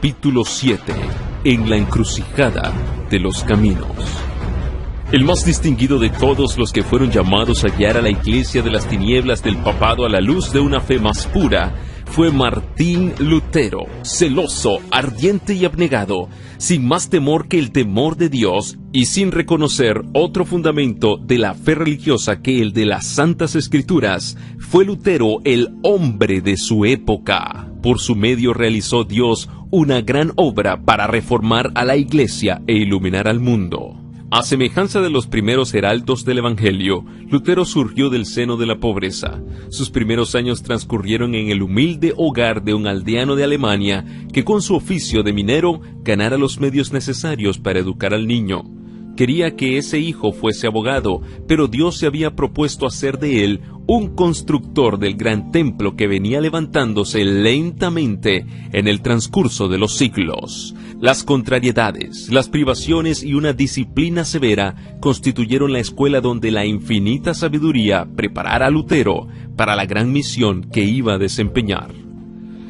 Capítulo 7. En la encrucijada de los caminos. El más distinguido de todos los que fueron llamados a guiar a la iglesia de las tinieblas del papado a la luz de una fe más pura fue Martín Lutero, celoso, ardiente y abnegado, sin más temor que el temor de Dios y sin reconocer otro fundamento de la fe religiosa que el de las Santas Escrituras. Fue Lutero el hombre de su época. Por su medio realizó Dios una gran obra para reformar a la iglesia e iluminar al mundo. A semejanza de los primeros heraldos del Evangelio, Lutero surgió del seno de la pobreza. Sus primeros años transcurrieron en el humilde hogar de un aldeano de Alemania que con su oficio de minero ganara los medios necesarios para educar al niño. Quería que ese hijo fuese abogado, pero Dios se había propuesto hacer de él un constructor del gran templo que venía levantándose lentamente en el transcurso de los siglos. Las contrariedades, las privaciones y una disciplina severa constituyeron la escuela donde la infinita sabiduría preparara a Lutero para la gran misión que iba a desempeñar.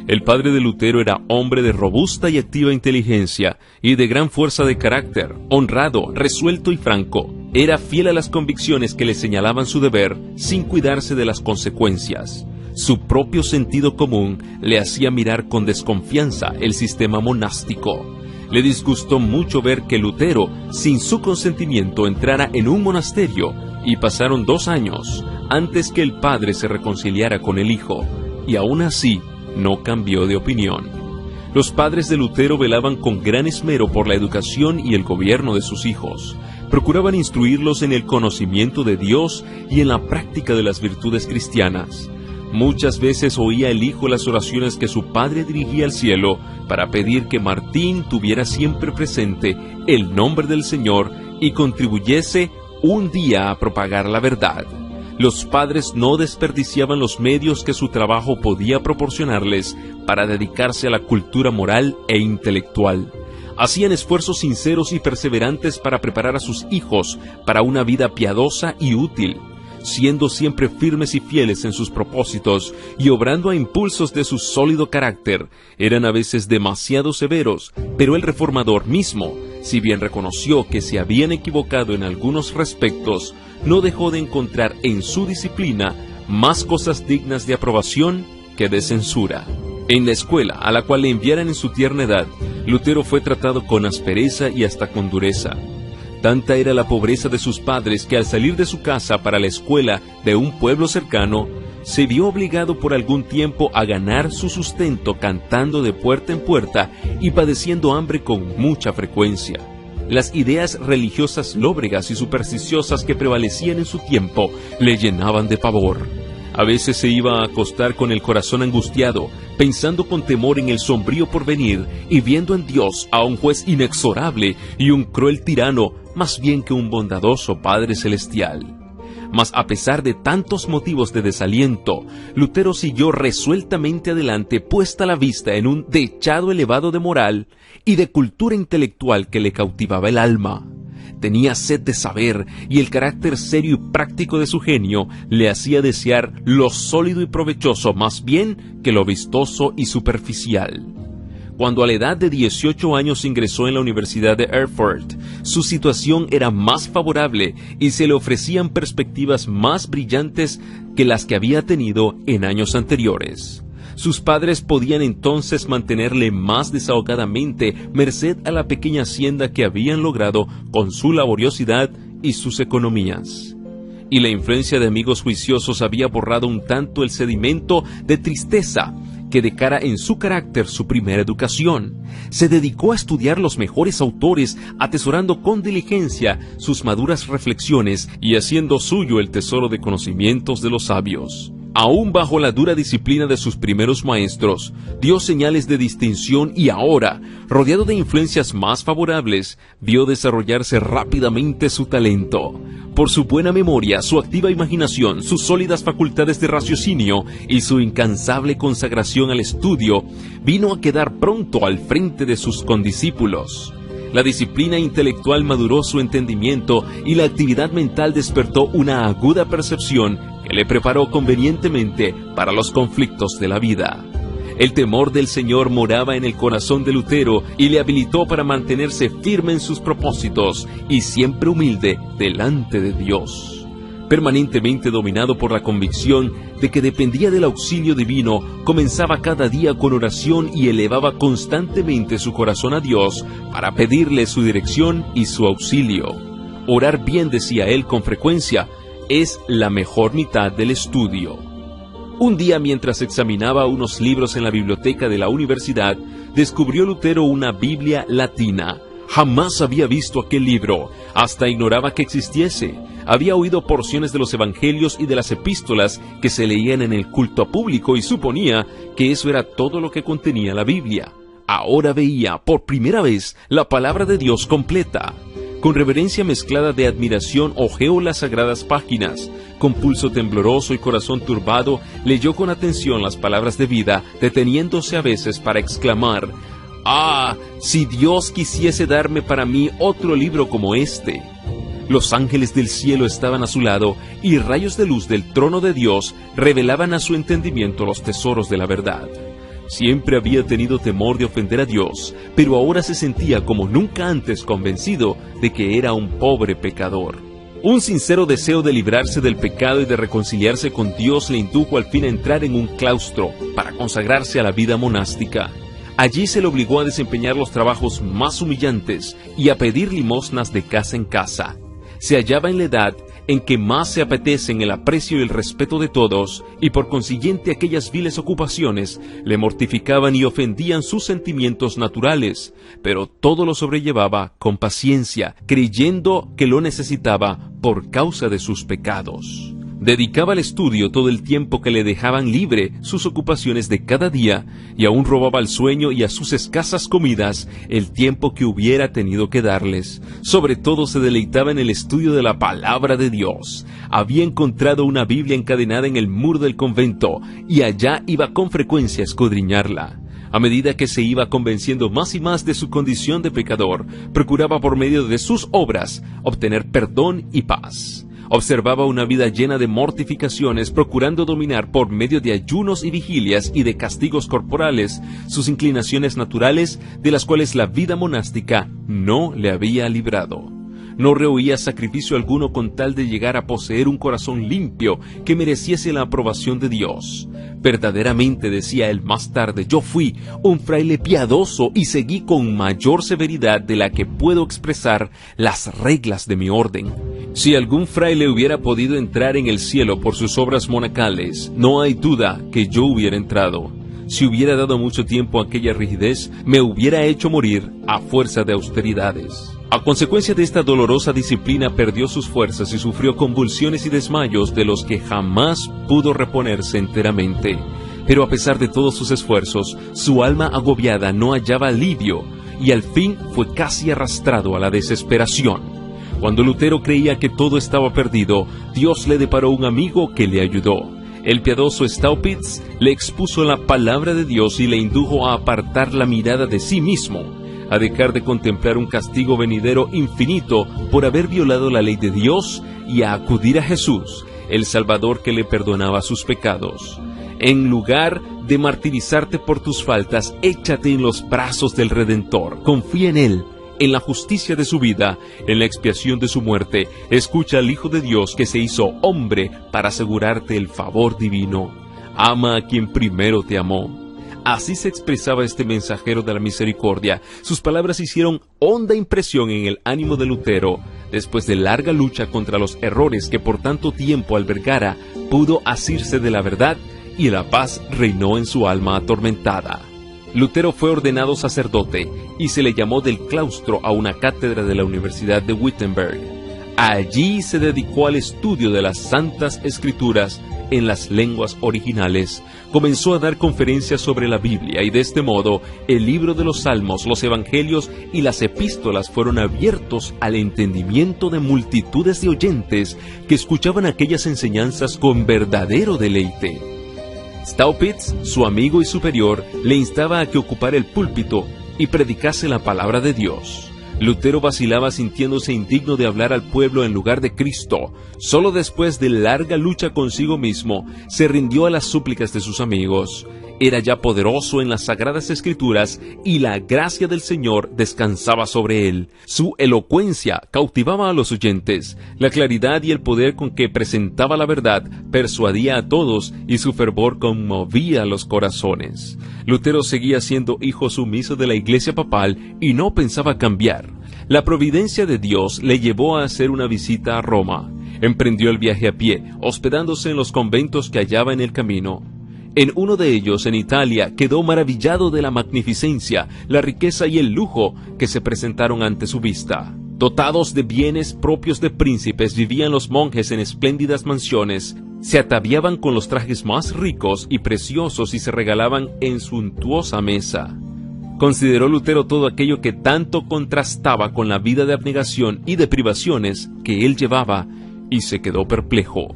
El padre de Lutero era hombre de robusta y activa inteligencia y de gran fuerza de carácter, honrado, resuelto y franco. Era fiel a las convicciones que le señalaban su deber, sin cuidarse de las consecuencias. Su propio sentido común le hacía mirar con desconfianza el sistema monástico. Le disgustó mucho ver que Lutero, sin su consentimiento, entrara en un monasterio, y pasaron 2 años antes que el padre se reconciliara con el hijo, y aún así no cambió de opinión. Los padres de Lutero velaban con gran esmero por la educación y el gobierno de sus hijos. Procuraban instruirlos en el conocimiento de Dios y en la práctica de las virtudes cristianas. Muchas veces oía el hijo las oraciones que su padre dirigía al cielo para pedir que Martín tuviera siempre presente el nombre del Señor y contribuyese un día a propagar la verdad. Los padres no desperdiciaban los medios que su trabajo podía proporcionarles para dedicarse a la cultura moral e intelectual. Hacían esfuerzos sinceros y perseverantes para preparar a sus hijos para una vida piadosa y útil, siendo siempre firmes y fieles en sus propósitos y obrando a impulsos de su sólido carácter. Eran a veces demasiado severos, pero el reformador mismo, si bien reconoció que se habían equivocado en algunos respectos, no dejó de encontrar en su disciplina más cosas dignas de aprobación que de censura. En la escuela a la cual le enviaran en su tierna edad, Lutero fue tratado con aspereza y hasta con dureza. Tanta era la pobreza de sus padres que al salir de su casa para la escuela de un pueblo cercano, se vio obligado por algún tiempo a ganar su sustento cantando de puerta en puerta y padeciendo hambre con mucha frecuencia. Las ideas religiosas lóbregas y supersticiosas que prevalecían en su tiempo le llenaban de pavor. A veces se iba a acostar con el corazón angustiado, pensando con temor en el sombrío porvenir y viendo en Dios a un juez inexorable y un cruel tirano, más bien que un bondadoso Padre Celestial. Mas a pesar de tantos motivos de desaliento, Lutero siguió resueltamente adelante, puesta la vista en un dechado elevado de moral y de cultura intelectual que le cautivaba el alma. Tenía sed de saber y el carácter serio y práctico de su genio le hacía desear lo sólido y provechoso más bien que lo vistoso y superficial. Cuando a la edad de 18 años ingresó en la Universidad de Erfurt, su situación era más favorable y se le ofrecían perspectivas más brillantes que las que había tenido en años anteriores. Sus padres podían entonces mantenerle más desahogadamente merced a la pequeña hacienda que habían logrado con su laboriosidad y sus economías. Y la influencia de amigos juiciosos había borrado un tanto el sedimento de tristeza que decara en su carácter su primera educación. Se dedicó a estudiar los mejores autores, atesorando con diligencia sus maduras reflexiones y haciendo suyo el tesoro de conocimientos de los sabios. Aún bajo la dura disciplina de sus primeros maestros, dio señales de distinción y ahora, rodeado de influencias más favorables, vio desarrollarse rápidamente su talento. Por su buena memoria, su activa imaginación, sus sólidas facultades de raciocinio y su incansable consagración al estudio, vino a quedar pronto al frente de sus condiscípulos. La disciplina intelectual maduró su entendimiento y la actividad mental despertó una aguda percepción que le preparó convenientemente para los conflictos de la vida. El temor del Señor moraba en el corazón de Lutero y le habilitó para mantenerse firme en sus propósitos y siempre humilde delante de Dios. Permanentemente dominado por la convicción de que dependía del auxilio divino, comenzaba cada día con oración y elevaba constantemente su corazón a Dios para pedirle su dirección y su auxilio. Orar bien, decía él con frecuencia, es la mejor mitad del estudio. Un día, mientras examinaba unos libros en la biblioteca de la universidad, descubrió Lutero una Biblia latina. Jamás había visto aquel libro, hasta ignoraba que existiese. Había oído porciones de los evangelios y de las epístolas que se leían en el culto público y suponía que eso era todo lo que contenía la Biblia. Ahora veía por primera vez la palabra de Dios completa. Con reverencia mezclada de admiración hojeó las sagradas páginas. Con pulso tembloroso y corazón turbado, leyó con atención las palabras de vida, deteniéndose a veces para exclamar: ¡Ah, si Dios quisiese darme para mí otro libro como este! Los ángeles del cielo estaban a su lado y rayos de luz del trono de Dios revelaban a su entendimiento los tesoros de la verdad. Siempre había tenido temor de ofender a Dios, pero ahora se sentía como nunca antes convencido de que era un pobre pecador. Un sincero deseo de librarse del pecado y de reconciliarse con Dios le indujo al fin a entrar en un claustro para consagrarse a la vida monástica. Allí se le obligó a desempeñar los trabajos más humillantes y a pedir limosnas de casa en casa. Se hallaba en la edad en que más se apetecen el aprecio y el respeto de todos, y por consiguiente aquellas viles ocupaciones le mortificaban y ofendían sus sentimientos naturales, pero todo lo sobrellevaba con paciencia, creyendo que lo necesitaba por causa de sus pecados. Dedicaba al estudio todo el tiempo que le dejaban libre sus ocupaciones de cada día, y aún robaba al sueño y a sus escasas comidas el tiempo que hubiera tenido que darles. Sobre todo se deleitaba en el estudio de la palabra de Dios. Había encontrado una Biblia encadenada en el muro del convento, y allá iba con frecuencia a escudriñarla. A medida que se iba convenciendo más y más de su condición de pecador, procuraba por medio de sus obras obtener perdón y paz. Observaba una vida llena de mortificaciones, procurando dominar por medio de ayunos y vigilias y de castigos corporales sus inclinaciones naturales, de las cuales la vida monástica no le había librado. No rehuía sacrificio alguno con tal de llegar a poseer un corazón limpio que mereciese la aprobación de Dios. Verdaderamente, decía él más tarde, yo fui un fraile piadoso y seguí con mayor severidad de la que puedo expresar las reglas de mi orden. Si algún fraile hubiera podido entrar en el cielo por sus obras monacales, no hay duda que yo hubiera entrado. Si hubiera dado mucho tiempo a aquella rigidez, me hubiera hecho morir a fuerza de austeridades. A consecuencia de esta dolorosa disciplina perdió sus fuerzas y sufrió convulsiones y desmayos de los que jamás pudo reponerse enteramente. Pero a pesar de todos sus esfuerzos, su alma agobiada no hallaba alivio y al fin fue casi arrastrado a la desesperación. Cuando Lutero creía que todo estaba perdido, Dios le deparó un amigo que le ayudó. El piadoso Staupitz le expuso la palabra de Dios y le indujo a apartar la mirada de sí mismo, a dejar de contemplar un castigo venidero infinito por haber violado la ley de Dios y a acudir a Jesús, el Salvador que le perdonaba sus pecados. En lugar de martirizarte por tus faltas, échate en los brazos del Redentor, confía en Él, en la justicia de su vida, en la expiación de su muerte. Escucha al Hijo de Dios que se hizo hombre para asegurarte el favor divino. Ama a quien primero te amó. Así se expresaba este mensajero de la misericordia. Sus palabras hicieron honda impresión en el ánimo de Lutero. Después de larga lucha contra los errores que por tanto tiempo albergara, pudo asirse de la verdad y la paz reinó en su alma atormentada. Lutero fue ordenado sacerdote y se le llamó del claustro a una cátedra de la Universidad de Wittenberg. Allí se dedicó al estudio de las Santas Escrituras en las lenguas originales. Comenzó a dar conferencias sobre la Biblia y de este modo el libro de los Salmos, los Evangelios y las Epístolas fueron abiertos al entendimiento de multitudes de oyentes que escuchaban aquellas enseñanzas con verdadero deleite. Staupitz, su amigo y superior, le instaba a que ocupara el púlpito y predicase la palabra de Dios. Lutero vacilaba sintiéndose indigno de hablar al pueblo en lugar de Cristo. Solo después de larga lucha consigo mismo, se rindió a las súplicas de sus amigos. Era ya poderoso en las Sagradas Escrituras y la gracia del Señor descansaba sobre él. Su elocuencia cautivaba a los oyentes. La claridad y el poder con que presentaba la verdad persuadía a todos y su fervor conmovía los corazones. Lutero seguía siendo hijo sumiso de la Iglesia papal y no pensaba cambiar. La providencia de Dios le llevó a hacer una visita a Roma. Emprendió el viaje a pie, hospedándose en los conventos que hallaba en el camino. En uno de ellos, en Italia, quedó maravillado de la magnificencia, la riqueza y el lujo que se presentaron ante su vista. Dotados de bienes propios de príncipes, vivían los monjes en espléndidas mansiones, se ataviaban con los trajes más ricos y preciosos y se regalaban en suntuosa mesa. Consideró Lutero todo aquello que tanto contrastaba con la vida de abnegación y de privaciones que él llevaba y se quedó perplejo.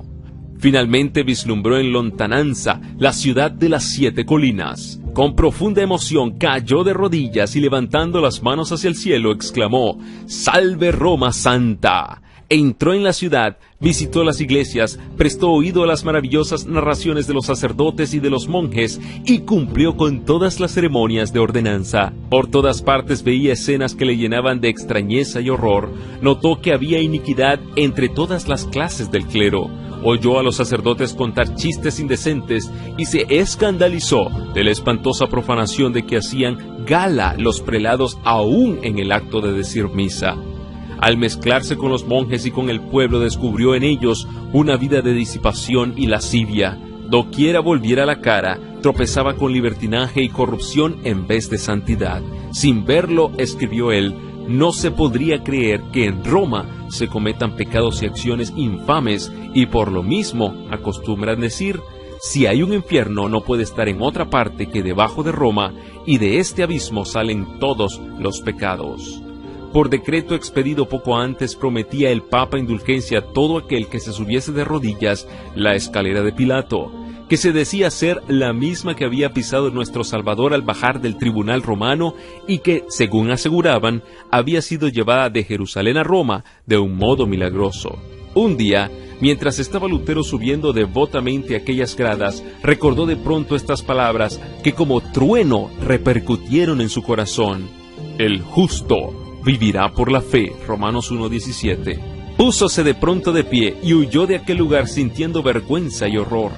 Finalmente vislumbró en lontananza la ciudad de las 7 colinas. Con profunda emoción cayó de rodillas y levantando las manos hacia el cielo exclamó: «¡Salve Roma Santa!». Entró en la ciudad, visitó las iglesias, prestó oído a las maravillosas narraciones de los sacerdotes y de los monjes y cumplió con todas las ceremonias de ordenanza. Por todas partes veía escenas que le llenaban de extrañeza y horror. Notó que había iniquidad entre todas las clases del clero. Oyó a los sacerdotes contar chistes indecentes y se escandalizó de la espantosa profanación de que hacían gala los prelados aún en el acto de decir misa. Al mezclarse con los monjes y con el pueblo, descubrió en ellos una vida de disipación y lascivia. Doquiera volviera la cara, tropezaba con libertinaje y corrupción en vez de santidad. Sin verlo, escribió él, no se podría creer que en Roma se cometan pecados y acciones infames, y por lo mismo acostumbran decir: si hay un infierno no puede estar en otra parte que debajo de Roma, y de este abismo salen todos los pecados. Por decreto expedido poco antes prometía el Papa indulgencia a todo aquel que se subiese de rodillas la escalera de Pilato, que se decía ser la misma que había pisado nuestro Salvador al bajar del tribunal romano y que, según aseguraban, había sido llevada de Jerusalén a Roma de un modo milagroso. Un día, mientras estaba Lutero subiendo devotamente aquellas gradas, recordó de pronto estas palabras que como trueno repercutieron en su corazón: «El justo vivirá por la fe», Romanos 1:17. Púsose de pronto de pie y huyó de aquel lugar sintiendo vergüenza y horror.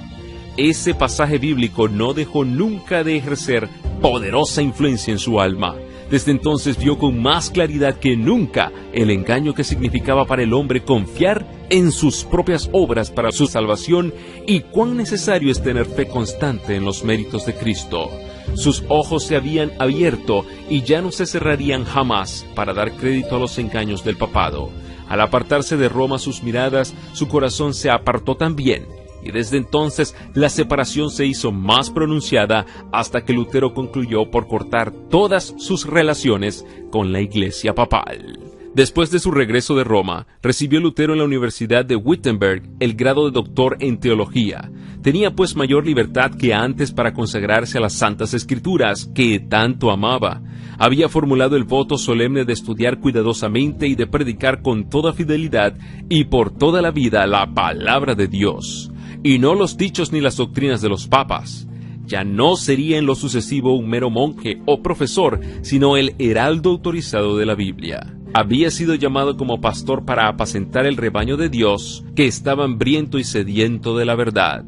Ese pasaje bíblico no dejó nunca de ejercer poderosa influencia en su alma. Desde entonces vio con más claridad que nunca el engaño que significaba para el hombre confiar en sus propias obras para su salvación y cuán necesario es tener fe constante en los méritos de Cristo. Sus ojos se habían abierto y ya no se cerrarían jamás para dar crédito a los engaños del papado. Al apartarse de Roma sus miradas, su corazón se apartó también, y desde entonces la separación se hizo más pronunciada hasta que Lutero concluyó por cortar todas sus relaciones con la Iglesia papal. Después de su regreso de Roma, recibió Lutero en la Universidad de Wittenberg el grado de doctor en teología. Tenía pues mayor libertad que antes para consagrarse a las Santas Escrituras, que tanto amaba. Había formulado el voto solemne de estudiar cuidadosamente y de predicar con toda fidelidad y por toda la vida la palabra de Dios, y no los dichos ni las doctrinas de los papas. Ya no sería en lo sucesivo un mero monje o profesor, sino el heraldo autorizado de la Biblia. Había sido llamado como pastor para apacentar el rebaño de Dios, que estaba hambriento y sediento de la verdad.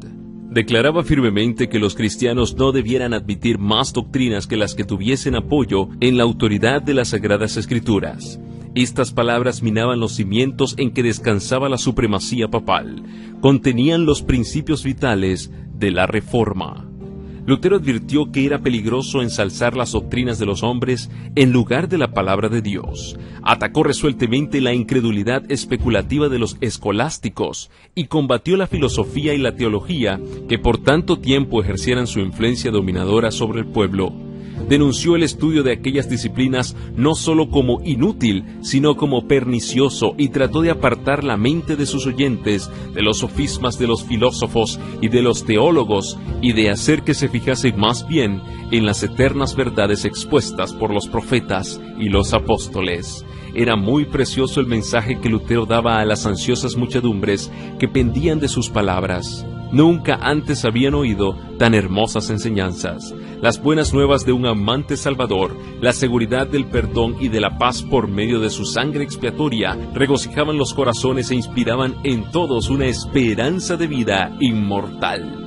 Declaraba firmemente que los cristianos no debieran admitir más doctrinas que las que tuviesen apoyo en la autoridad de las Sagradas Escrituras. Estas palabras minaban los cimientos en que descansaba la supremacía papal. Contenían los principios vitales de la Reforma. Lutero advirtió que era peligroso ensalzar las doctrinas de los hombres en lugar de la palabra de Dios. Atacó resueltamente la incredulidad especulativa de los escolásticos y combatió la filosofía y la teología que por tanto tiempo ejercieran su influencia dominadora sobre el pueblo. Denunció el estudio de aquellas disciplinas no solo como inútil, sino como pernicioso, y trató de apartar la mente de sus oyentes de los sofismas de los filósofos y de los teólogos, y de hacer que se fijasen más bien en las eternas verdades expuestas por los profetas y los apóstoles. Era muy precioso el mensaje que Lutero daba a las ansiosas muchedumbres que pendían de sus palabras. Nunca antes habían oído tan hermosas enseñanzas. Las buenas nuevas de un amante Salvador, la seguridad del perdón y de la paz por medio de su sangre expiatoria, regocijaban los corazones e inspiraban en todos una esperanza de vida inmortal.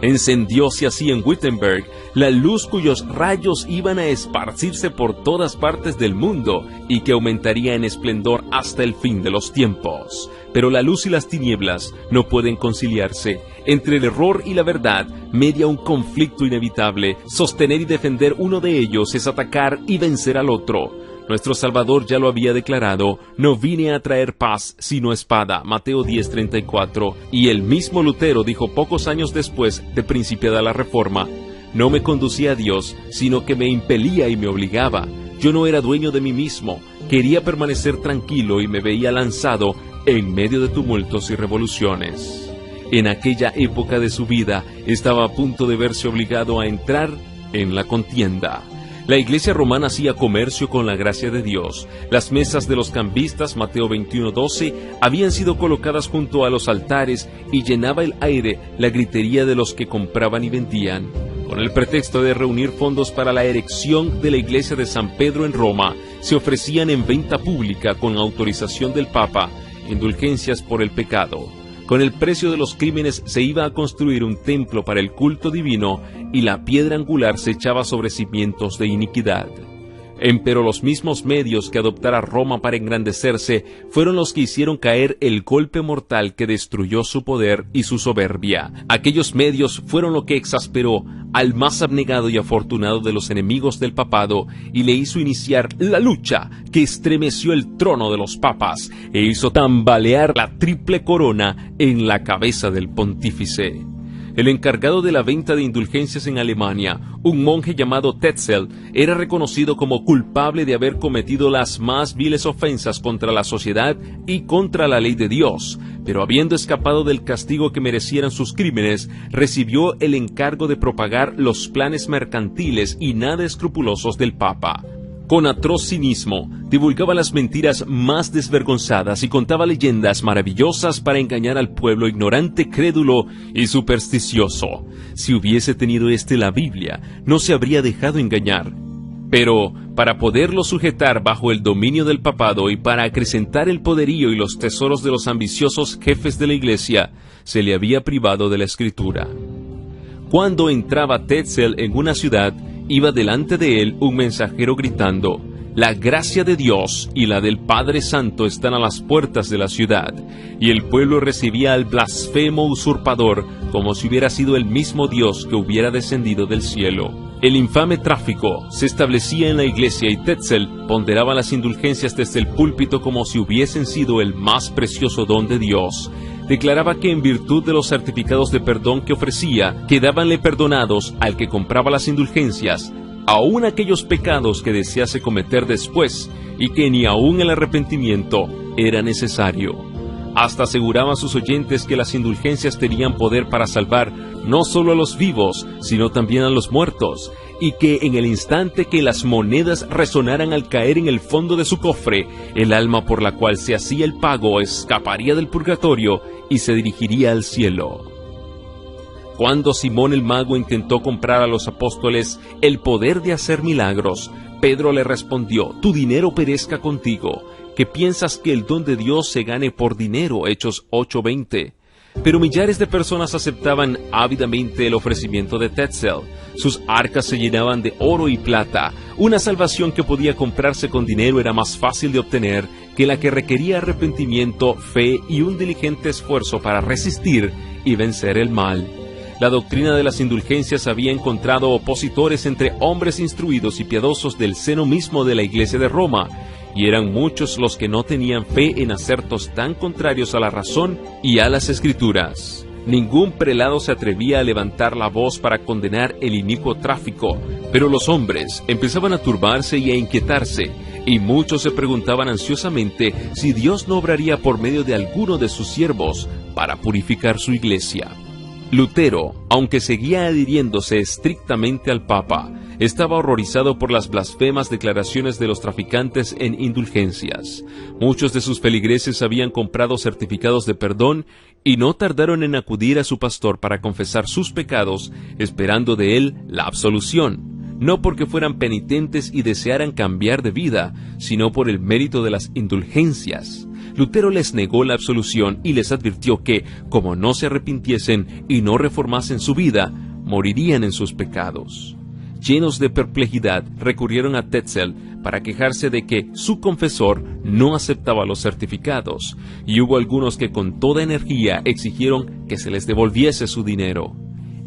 Encendióse así en Wittenberg la luz cuyos rayos iban a esparcirse por todas partes del mundo y que aumentaría en esplendor hasta el fin de los tiempos. Pero la luz y las tinieblas no pueden conciliarse. Entre el error y la verdad media un conflicto inevitable. Sostener y defender uno de ellos es atacar y vencer al otro. Nuestro Salvador ya lo había declarado: no vine a traer paz sino espada, Mateo 10:34, y el mismo Lutero dijo pocos años después de principiada la Reforma: no me conducía a Dios, sino que me impelía y me obligaba. Yo no era dueño de mí mismo, quería permanecer tranquilo y me veía lanzado en medio de tumultos y revoluciones. En aquella época de su vida estaba a punto de verse obligado a entrar en la contienda. La iglesia romana hacía comercio con la gracia de Dios. Las mesas de los cambistas, Mateo 21:12, habían sido colocadas junto a los altares y llenaba el aire la gritería de los que compraban y vendían. Con el pretexto de reunir fondos para la erección de la iglesia de San Pedro en Roma, se ofrecían en venta pública, con autorización del Papa, indulgencias por el pecado. Con el precio de los crímenes se iba a construir un templo para el culto divino y la piedra angular se echaba sobre cimientos de iniquidad. Empero los mismos medios que adoptara Roma para engrandecerse fueron los que hicieron caer el golpe mortal que destruyó su poder y su soberbia. Aquellos medios fueron lo que exasperó al más abnegado y afortunado de los enemigos del papado y le hizo iniciar la lucha que estremeció el trono de los papas e hizo tambalear la triple corona en la cabeza del pontífice. El encargado de la venta de indulgencias en Alemania, un monje llamado Tetzel, era reconocido como culpable de haber cometido las más viles ofensas contra la sociedad y contra la ley de Dios, pero habiendo escapado del castigo que merecieran sus crímenes, recibió el encargo de propagar los planes mercantiles y nada escrupulosos del Papa. Con atroz cinismo, divulgaba las mentiras más desvergonzadas y contaba leyendas maravillosas para engañar al pueblo ignorante, crédulo y supersticioso. Si hubiese tenido la Biblia, no se habría dejado engañar. Pero, para poderlo sujetar bajo el dominio del papado y para acrecentar el poderío y los tesoros de los ambiciosos jefes de la Iglesia, se le había privado de la Escritura. Cuando entraba Tetzel en una ciudad, iba delante de él un mensajero gritando: la gracia de Dios y la del Padre Santo están a las puertas de la ciudad. Y el pueblo recibía al blasfemo usurpador como si hubiera sido el mismo Dios que hubiera descendido del cielo. El infame tráfico se establecía en la iglesia y Tetzel ponderaba las indulgencias desde el púlpito como si hubiesen sido el más precioso don de Dios. Declaraba que en virtud de los certificados de perdón que ofrecía, quedábanle perdonados al que compraba las indulgencias, aún aquellos pecados que desease cometer después, y que ni aún el arrepentimiento era necesario. Hasta aseguraba a sus oyentes que las indulgencias tenían poder para salvar no solo a los vivos, sino también a los muertos, y que en el instante que las monedas resonaran al caer en el fondo de su cofre, el alma por la cual se hacía el pago escaparía del purgatorio y se dirigiría al cielo. Cuando Simón el mago intentó comprar a los apóstoles el poder de hacer milagros, Pedro le respondió: tu dinero perezca contigo, que piensas que el don de Dios se gane por dinero. Hechos 8:20. Pero millares de personas aceptaban ávidamente el ofrecimiento de Tetzel. Sus arcas se llenaban de oro y plata. Una salvación que podía comprarse con dinero era más fácil de obtener que la que requería arrepentimiento, fe y un diligente esfuerzo para resistir y vencer el mal. La doctrina de las indulgencias había encontrado opositores entre hombres instruidos y piadosos del seno mismo de la Iglesia de Roma, y eran muchos los que no tenían fe en acertos tan contrarios a la razón y a las Escrituras. Ningún prelado se atrevía a levantar la voz para condenar el inicuo tráfico, pero los hombres empezaban a turbarse y a inquietarse, y muchos se preguntaban ansiosamente si Dios no obraría por medio de alguno de sus siervos para purificar su iglesia. Lutero, aunque seguía adhiriéndose estrictamente al Papa, estaba horrorizado por las blasfemas declaraciones de los traficantes en indulgencias. Muchos de sus feligreses habían comprado certificados de perdón y no tardaron en acudir a su pastor para confesar sus pecados, esperando de él la absolución, no porque fueran penitentes y desearan cambiar de vida, sino por el mérito de las indulgencias. Lutero les negó la absolución y les advirtió que, como no se arrepintiesen y no reformasen su vida, morirían en sus pecados. Llenos de perplejidad, recurrieron a Tetzel para quejarse de que su confesor no aceptaba los certificados, y hubo algunos que con toda energía exigieron que se les devolviese su dinero.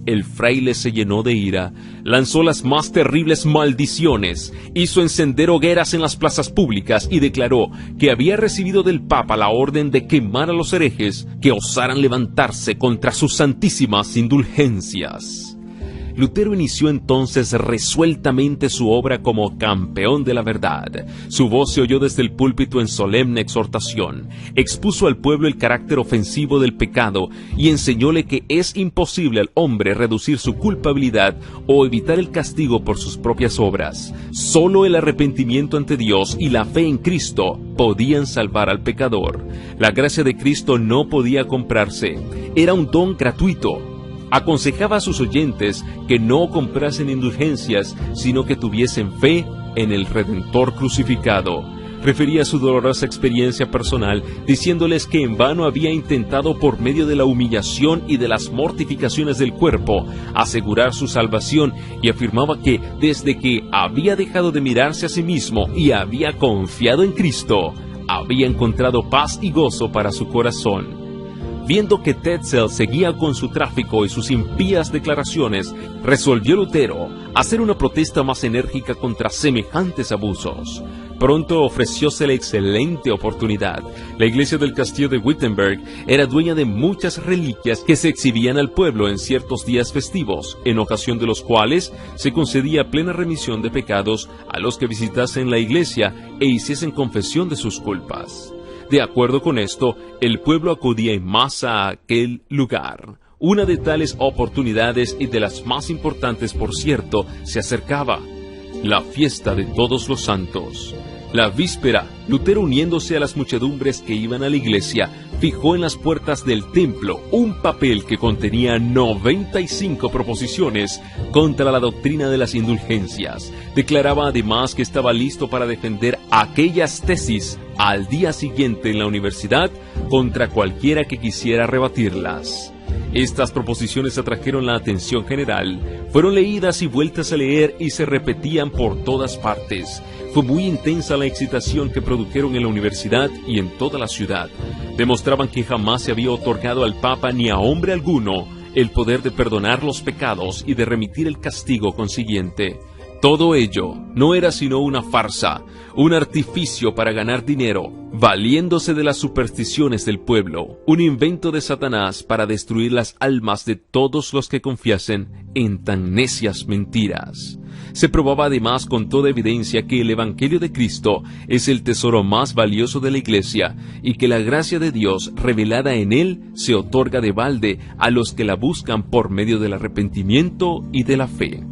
El fraile se llenó de ira, lanzó las más terribles maldiciones, hizo encender hogueras en las plazas públicas y declaró que había recibido del Papa la orden de quemar a los herejes que osaran levantarse contra sus santísimas indulgencias. Lutero inició entonces resueltamente su obra como campeón de la verdad. Su voz se oyó desde el púlpito en solemne exhortación. Expuso al pueblo el carácter ofensivo del pecado y enseñóle que es imposible al hombre reducir su culpabilidad o evitar el castigo por sus propias obras. Solo el arrepentimiento ante Dios y la fe en Cristo podían salvar al pecador. La gracia de Cristo no podía comprarse. Era un don gratuito. Aconsejaba a sus oyentes que no comprasen indulgencias, sino que tuviesen fe en el Redentor crucificado. Refería su dolorosa experiencia personal, diciéndoles que en vano había intentado por medio de la humillación y de las mortificaciones del cuerpo asegurar su salvación, y afirmaba que desde que había dejado de mirarse a sí mismo y había confiado en Cristo, había encontrado paz y gozo para su corazón. Viendo que Tetzel seguía con su tráfico y sus impías declaraciones, resolvió Lutero hacer una protesta más enérgica contra semejantes abusos. Pronto ofrecióse la excelente oportunidad. La iglesia del castillo de Wittenberg era dueña de muchas reliquias que se exhibían al pueblo en ciertos días festivos, en ocasión de los cuales se concedía plena remisión de pecados a los que visitasen la iglesia e hiciesen confesión de sus culpas. De acuerdo con esto, el pueblo acudía en masa a aquel lugar. Una de tales oportunidades, y de las más importantes por cierto, se acercaba: la fiesta de Todos los Santos. La víspera, Lutero, uniéndose a las muchedumbres que iban a la iglesia, fijó en las puertas del templo un papel que contenía 95 proposiciones contra la doctrina de las indulgencias. Declaraba además que estaba listo para defender aquellas tesis al día siguiente en la universidad contra cualquiera que quisiera rebatirlas. Estas proposiciones atrajeron la atención general, fueron leídas y vueltas a leer y se repetían por todas partes. Fue muy intensa la excitación que produjeron en la universidad y en toda la ciudad. Demostraban que jamás se había otorgado al Papa ni a hombre alguno el poder de perdonar los pecados y de remitir el castigo consiguiente. Todo ello no era sino una farsa, un artificio para ganar dinero, valiéndose de las supersticiones del pueblo, un invento de Satanás para destruir las almas de todos los que confiasen en tan necias mentiras. Se probaba además con toda evidencia que el Evangelio de Cristo es el tesoro más valioso de la Iglesia y que la gracia de Dios revelada en él se otorga de balde a los que la buscan por medio del arrepentimiento y de la fe.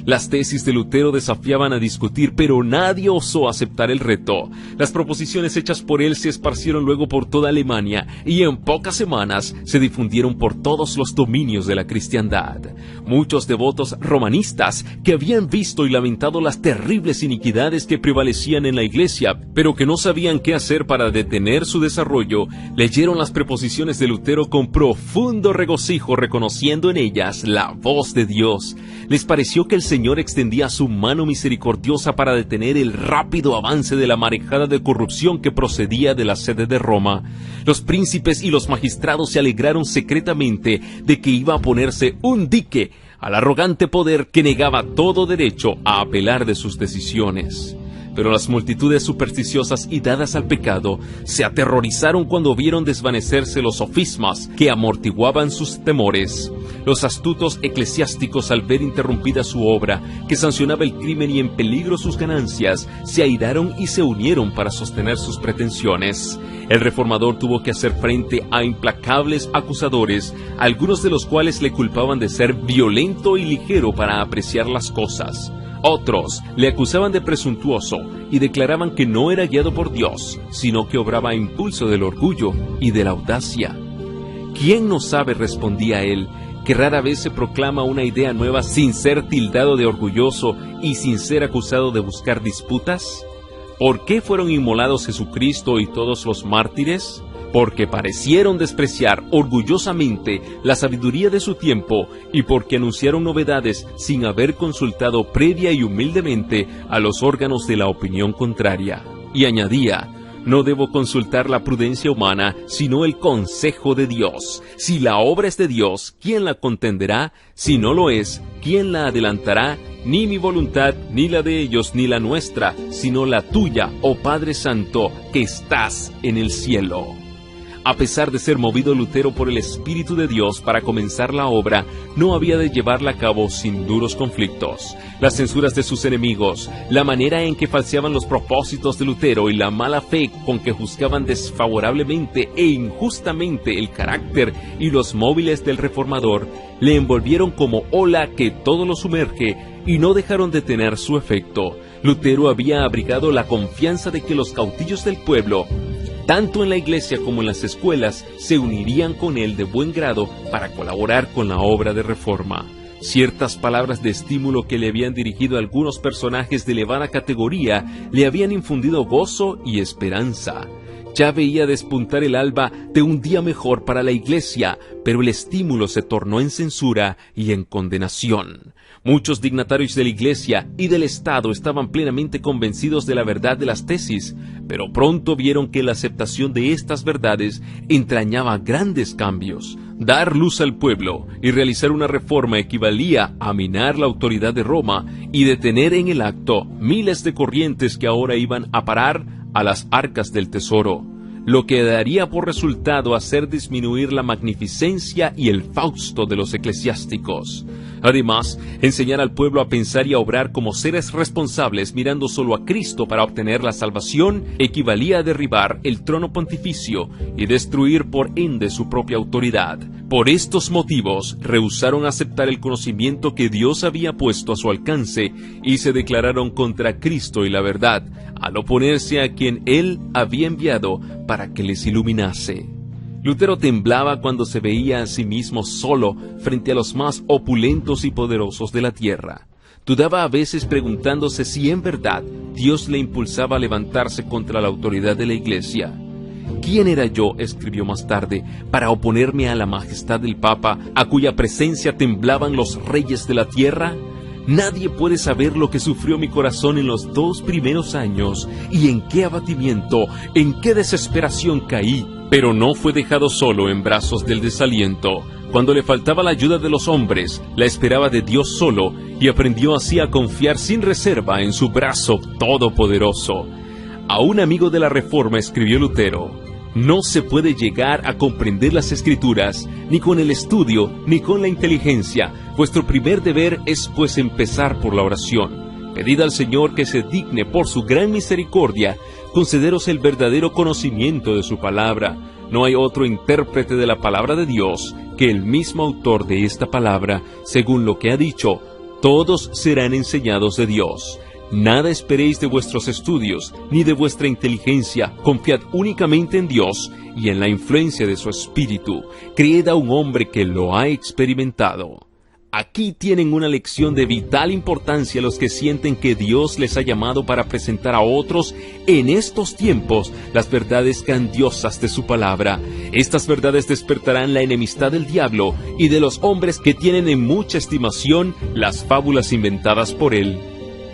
Las tesis de Lutero desafiaban a discutir, pero nadie osó aceptar el reto. Las proposiciones hechas por él se esparcieron luego por toda Alemania y en pocas semanas se difundieron por todos los dominios de la cristiandad. Muchos devotos romanistas que habían visto y lamentado las terribles iniquidades que prevalecían en la iglesia, pero que no sabían qué hacer para detener su desarrollo, leyeron las preposiciones de Lutero con profundo regocijo, reconociendo en ellas la voz de Dios. Les pareció que el Señor extendía su mano misericordiosa para detener el rápido avance de la marejada de corrupción que procedía de la sede de Roma. Los príncipes y los magistrados se alegraron secretamente de que iba a ponerse un dique al arrogante poder que negaba todo derecho a apelar de sus decisiones. Pero las multitudes supersticiosas y dadas al pecado se aterrorizaron cuando vieron desvanecerse los sofismas que amortiguaban sus temores. Los astutos eclesiásticos, al ver interrumpida su obra, que sancionaba el crimen y en peligro sus ganancias, se airaron y se unieron para sostener sus pretensiones. El reformador tuvo que hacer frente a implacables acusadores, algunos de los cuales le culpaban de ser violento y ligero para apreciar las cosas. Otros le acusaban de presuntuoso y declaraban que no era guiado por Dios, sino que obraba a impulso del orgullo y de la audacia. ¿Quién no sabe?, respondía él, que rara vez se proclama una idea nueva sin ser tildado de orgulloso y sin ser acusado de buscar disputas. ¿Por qué fueron inmolados Jesucristo y todos los mártires? Porque parecieron despreciar orgullosamente la sabiduría de su tiempo y porque anunciaron novedades sin haber consultado previa y humildemente a los órganos de la opinión contraria. Y añadía: no debo consultar la prudencia humana, sino el consejo de Dios. Si la obra es de Dios, ¿quién la contenderá? Si no lo es, ¿quién la adelantará? Ni mi voluntad, ni la de ellos, ni la nuestra, sino la tuya, oh Padre Santo, que estás en el cielo. A pesar de ser movido Lutero por el Espíritu de Dios para comenzar la obra, no había de llevarla a cabo sin duros conflictos. Las censuras de sus enemigos, la manera en que falseaban los propósitos de Lutero y la mala fe con que juzgaban desfavorablemente e injustamente el carácter y los móviles del reformador, le envolvieron como ola que todo lo sumerge y no dejaron de tener su efecto. Lutero había abrigado la confianza de que los caudillos del pueblo, tanto en la iglesia como en las escuelas, se unirían con él de buen grado para colaborar con la obra de reforma. Ciertas palabras de estímulo que le habían dirigido algunos personajes de elevada categoría le habían infundido gozo y esperanza. Ya veía despuntar el alba de un día mejor para la iglesia, pero el estímulo se tornó en censura y en condenación. Muchos dignatarios de la iglesia y del Estado estaban plenamente convencidos de la verdad de las tesis, pero pronto vieron que la aceptación de estas verdades entrañaba grandes cambios. Dar luz al pueblo y realizar una reforma equivalía a minar la autoridad de Roma y detener en el acto miles de corrientes que ahora iban a parar a las arcas del tesoro, lo que daría por resultado hacer disminuir la magnificencia y el fausto de los eclesiásticos. Además, enseñar al pueblo a pensar y a obrar como seres responsables mirando solo a Cristo para obtener la salvación equivalía a derribar el trono pontificio y destruir por ende su propia autoridad. Por estos motivos, rehusaron aceptar el conocimiento que Dios había puesto a su alcance y se declararon contra Cristo y la verdad, al oponerse a quien Él había enviado para que les iluminase. Lutero temblaba cuando se veía a sí mismo solo frente a los más opulentos y poderosos de la tierra. Dudaba a veces preguntándose si en verdad Dios le impulsaba a levantarse contra la autoridad de la Iglesia. ¿Quién era yo?, escribió más tarde, para oponerme a la majestad del Papa, a cuya presencia temblaban los reyes de la tierra. Nadie puede saber lo que sufrió mi corazón en los 2 primeros años, y en qué abatimiento, en qué desesperación caí. Pero no fue dejado solo en brazos del desaliento. Cuando le faltaba la ayuda de los hombres, la esperaba de Dios solo, y aprendió así a confiar sin reserva en su brazo todopoderoso. A un amigo de la Reforma escribió Lutero: no se puede llegar a comprender las Escrituras, ni con el estudio, ni con la inteligencia. Vuestro primer deber es pues empezar por la oración. Pedid al Señor que se digne por su gran misericordia concederos el verdadero conocimiento de su palabra. No hay otro intérprete de la palabra de Dios que el mismo autor de esta palabra, según lo que ha dicho: todos serán enseñados de Dios. Nada esperéis de vuestros estudios, ni de vuestra inteligencia. Confiad únicamente en Dios y en la influencia de su Espíritu. Creed a un hombre que lo ha experimentado. Aquí tienen una lección de vital importancia los que sienten que Dios les ha llamado para presentar a otros en estos tiempos las verdades grandiosas de su palabra. Estas verdades despertarán la enemistad del diablo y de los hombres que tienen en mucha estimación las fábulas inventadas por él.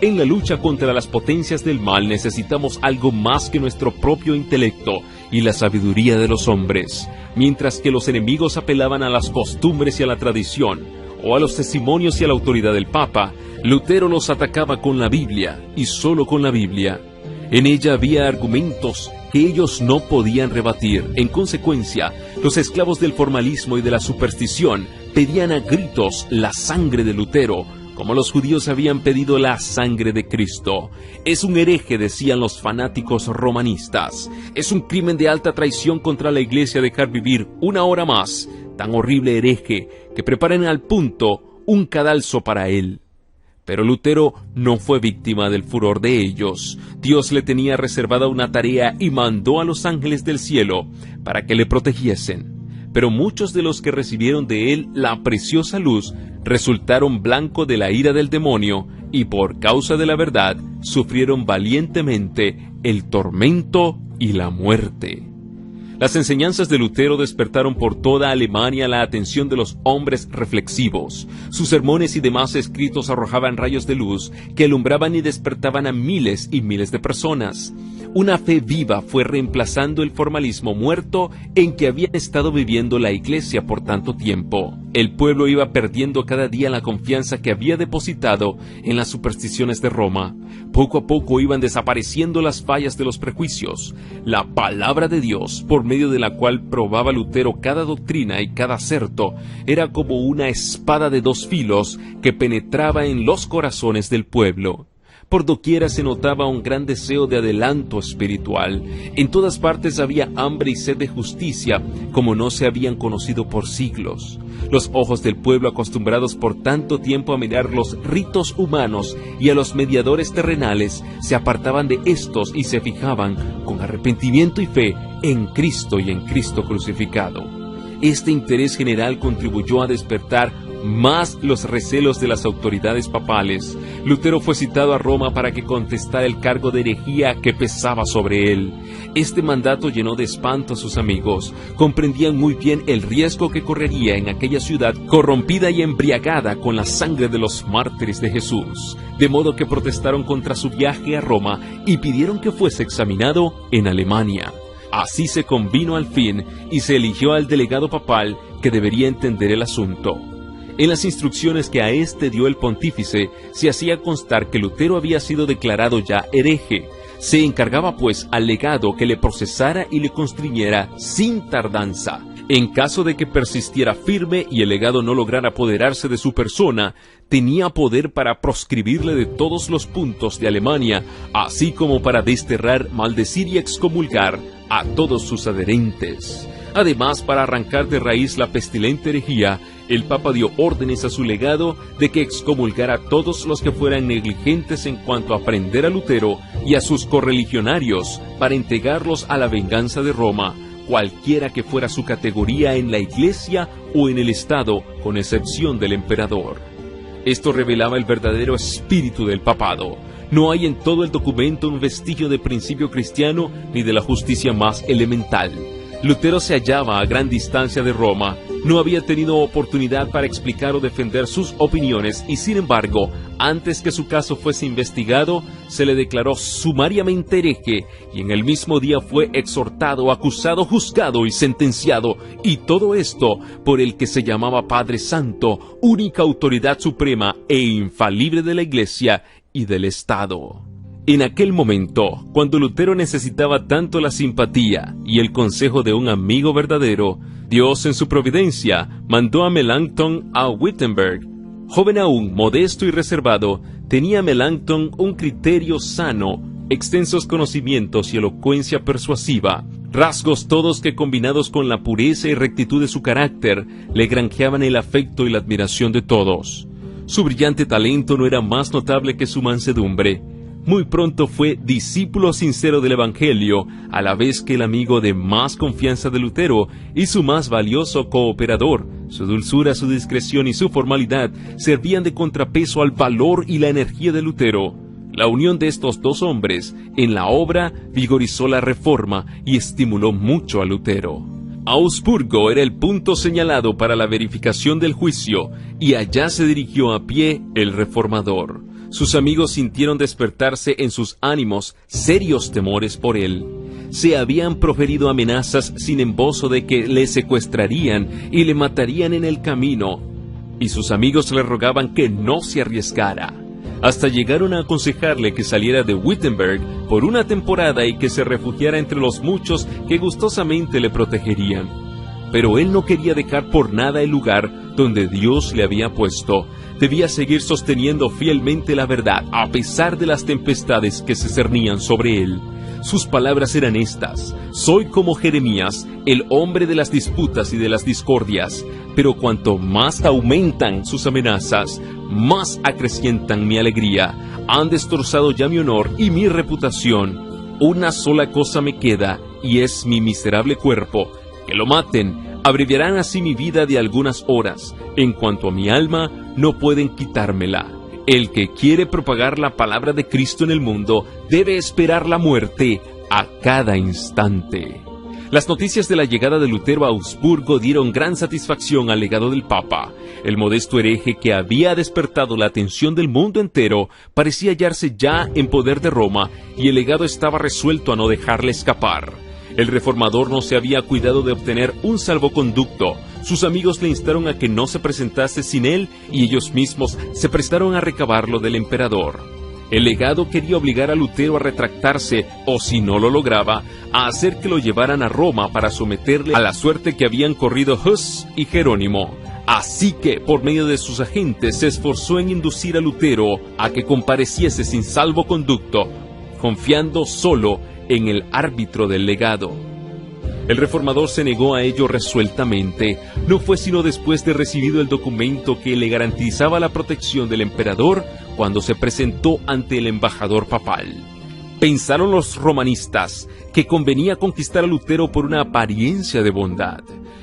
En la lucha contra las potencias del mal necesitamos algo más que nuestro propio intelecto y la sabiduría de los hombres. Mientras que los enemigos apelaban a las costumbres y a la tradición, o a los testimonios y a la autoridad del Papa, Lutero los atacaba con la Biblia, y solo con la Biblia. En ella había argumentos que ellos no podían rebatir. En consecuencia, los esclavos del formalismo y de la superstición pedían a gritos la sangre de Lutero, como los judíos habían pedido la sangre de Cristo. Es un hereje, decían los fanáticos romanistas. Es un crimen de alta traición contra la Iglesia dejar vivir una hora más tan horrible hereje que preparen al punto un cadalso para él. Pero Lutero no fue víctima del furor de ellos. Dios le tenía reservada una tarea y mandó a los ángeles del cielo para que le protegiesen. Pero muchos de los que recibieron de él la preciosa luz resultaron blanco de la ira del demonio y por causa de la verdad sufrieron valientemente el tormento y la muerte. Las enseñanzas de Lutero despertaron por toda Alemania la atención de los hombres reflexivos. Sus sermones y demás escritos arrojaban rayos de luz que alumbraban y despertaban a miles y miles de personas. Una fe viva fue reemplazando el formalismo muerto en que había estado viviendo la Iglesia por tanto tiempo. El pueblo iba perdiendo cada día la confianza que había depositado en las supersticiones de Roma. Poco a poco iban desapareciendo las fallas de los prejuicios. La palabra de Dios, por medio de la cual probaba Lutero cada doctrina y cada acerto, era como una espada de dos filos que penetraba en los corazones del pueblo. Por doquiera se notaba un gran deseo de adelanto espiritual. En todas partes había hambre y sed de justicia, como no se habían conocido por siglos. Los ojos del pueblo, acostumbrados por tanto tiempo a mirar los ritos humanos y a los mediadores terrenales, se apartaban de estos y se fijaban, con arrepentimiento y fe, en Cristo y en Cristo crucificado. Este interés general contribuyó a despertar más los recelos de las autoridades papales. Lutero fue citado a Roma para que contestara el cargo de herejía que pesaba sobre él. Este mandato llenó de espanto a sus amigos. Comprendían muy bien el riesgo que correría en aquella ciudad corrompida y embriagada con la sangre de los mártires de Jesús, de modo que protestaron contra su viaje a Roma y pidieron que fuese examinado en Alemania. Así se convino al fin y se eligió al delegado papal que debería entender el asunto. En las instrucciones que a éste dio el pontífice, se hacía constar que Lutero había sido declarado ya hereje. Se encargaba pues al legado que le procesara y le constriñera sin tardanza. En caso de que persistiera firme y el legado no lograra apoderarse de su persona, tenía poder para proscribirle de todos los puntos de Alemania, así como para desterrar, maldecir y excomulgar a todos sus adherentes. Además, para arrancar de raíz la pestilente herejía, el Papa dio órdenes a su legado de que excomulgara a todos los que fueran negligentes en cuanto a prender a Lutero y a sus correligionarios para entregarlos a la venganza de Roma, cualquiera que fuera su categoría en la Iglesia o en el Estado, con excepción del emperador. Esto revelaba el verdadero espíritu del papado. No hay en todo el documento un vestigio de principio cristiano ni de la justicia más elemental. Lutero se hallaba a gran distancia de Roma, no había tenido oportunidad para explicar o defender sus opiniones y, sin embargo, antes que su caso fuese investigado, se le declaró sumariamente hereje y en el mismo día fue exhortado, acusado, juzgado y sentenciado, y todo esto por el que se llamaba Padre Santo, única autoridad suprema e infalible de la Iglesia y del Estado. En aquel momento, cuando Lutero necesitaba tanto la simpatía y el consejo de un amigo verdadero, Dios en su providencia mandó a Melanchthon a Wittenberg. Joven aún, modesto y reservado, tenía Melanchthon un criterio sano, extensos conocimientos y elocuencia persuasiva, rasgos todos que combinados con la pureza y rectitud de su carácter, le granjeaban el afecto y la admiración de todos. Su brillante talento no era más notable que su mansedumbre. Muy pronto fue discípulo sincero del Evangelio, a la vez que el amigo de más confianza de Lutero y su más valioso cooperador. Su dulzura, su discreción y su formalidad servían de contrapeso al valor y la energía de Lutero. La unión de estos dos hombres en la obra vigorizó la reforma y estimuló mucho a Lutero. Augsburgo era el punto señalado para la verificación del juicio, y allá se dirigió a pie el reformador. Sus amigos sintieron despertarse en sus ánimos serios temores por él. Se habían proferido amenazas sin embozo de que le secuestrarían y le matarían en el camino, y sus amigos le rogaban que no se arriesgara. Hasta llegaron a aconsejarle que saliera de Wittenberg por una temporada y que se refugiara entre los muchos que gustosamente le protegerían. Pero él no quería dejar por nada el lugar donde Dios le había puesto. Debía seguir sosteniendo fielmente la verdad, a pesar de las tempestades que se cernían sobre él. Sus palabras eran estas: soy como Jeremías, el hombre de las disputas y de las discordias, pero cuanto más aumentan sus amenazas, más acrecientan mi alegría. Han destrozado ya mi honor y mi reputación. Una sola cosa me queda, y es mi miserable cuerpo. Que lo maten. Abreviarán así mi vida de algunas horas. En cuanto a mi alma, no pueden quitármela. El que quiere propagar la palabra de Cristo en el mundo debe esperar la muerte a cada instante. Las noticias de la llegada de Lutero a Augsburgo dieron gran satisfacción al legado del Papa. El modesto hereje que había despertado la atención del mundo entero parecía hallarse ya en poder de Roma, y el legado estaba resuelto a no dejarle escapar. El reformador no se había cuidado de obtener un salvoconducto. Sus amigos le instaron a que no se presentase sin él, y ellos mismos se prestaron a recabarlo del emperador. El legado quería obligar a Lutero a retractarse, o si no lo lograba, a hacer que lo llevaran a Roma para someterle a la suerte que habían corrido Hus y Jerónimo. Así que, por medio de sus agentes, se esforzó en inducir a Lutero a que compareciese sin salvoconducto, confiando solo en el árbitro del legado. El reformador se negó a ello resueltamente. No fue sino después de recibido el documento que le garantizaba la protección del emperador cuando se presentó ante el embajador papal. Pensaron los romanistas que convenía conquistar a Lutero por una apariencia de bondad.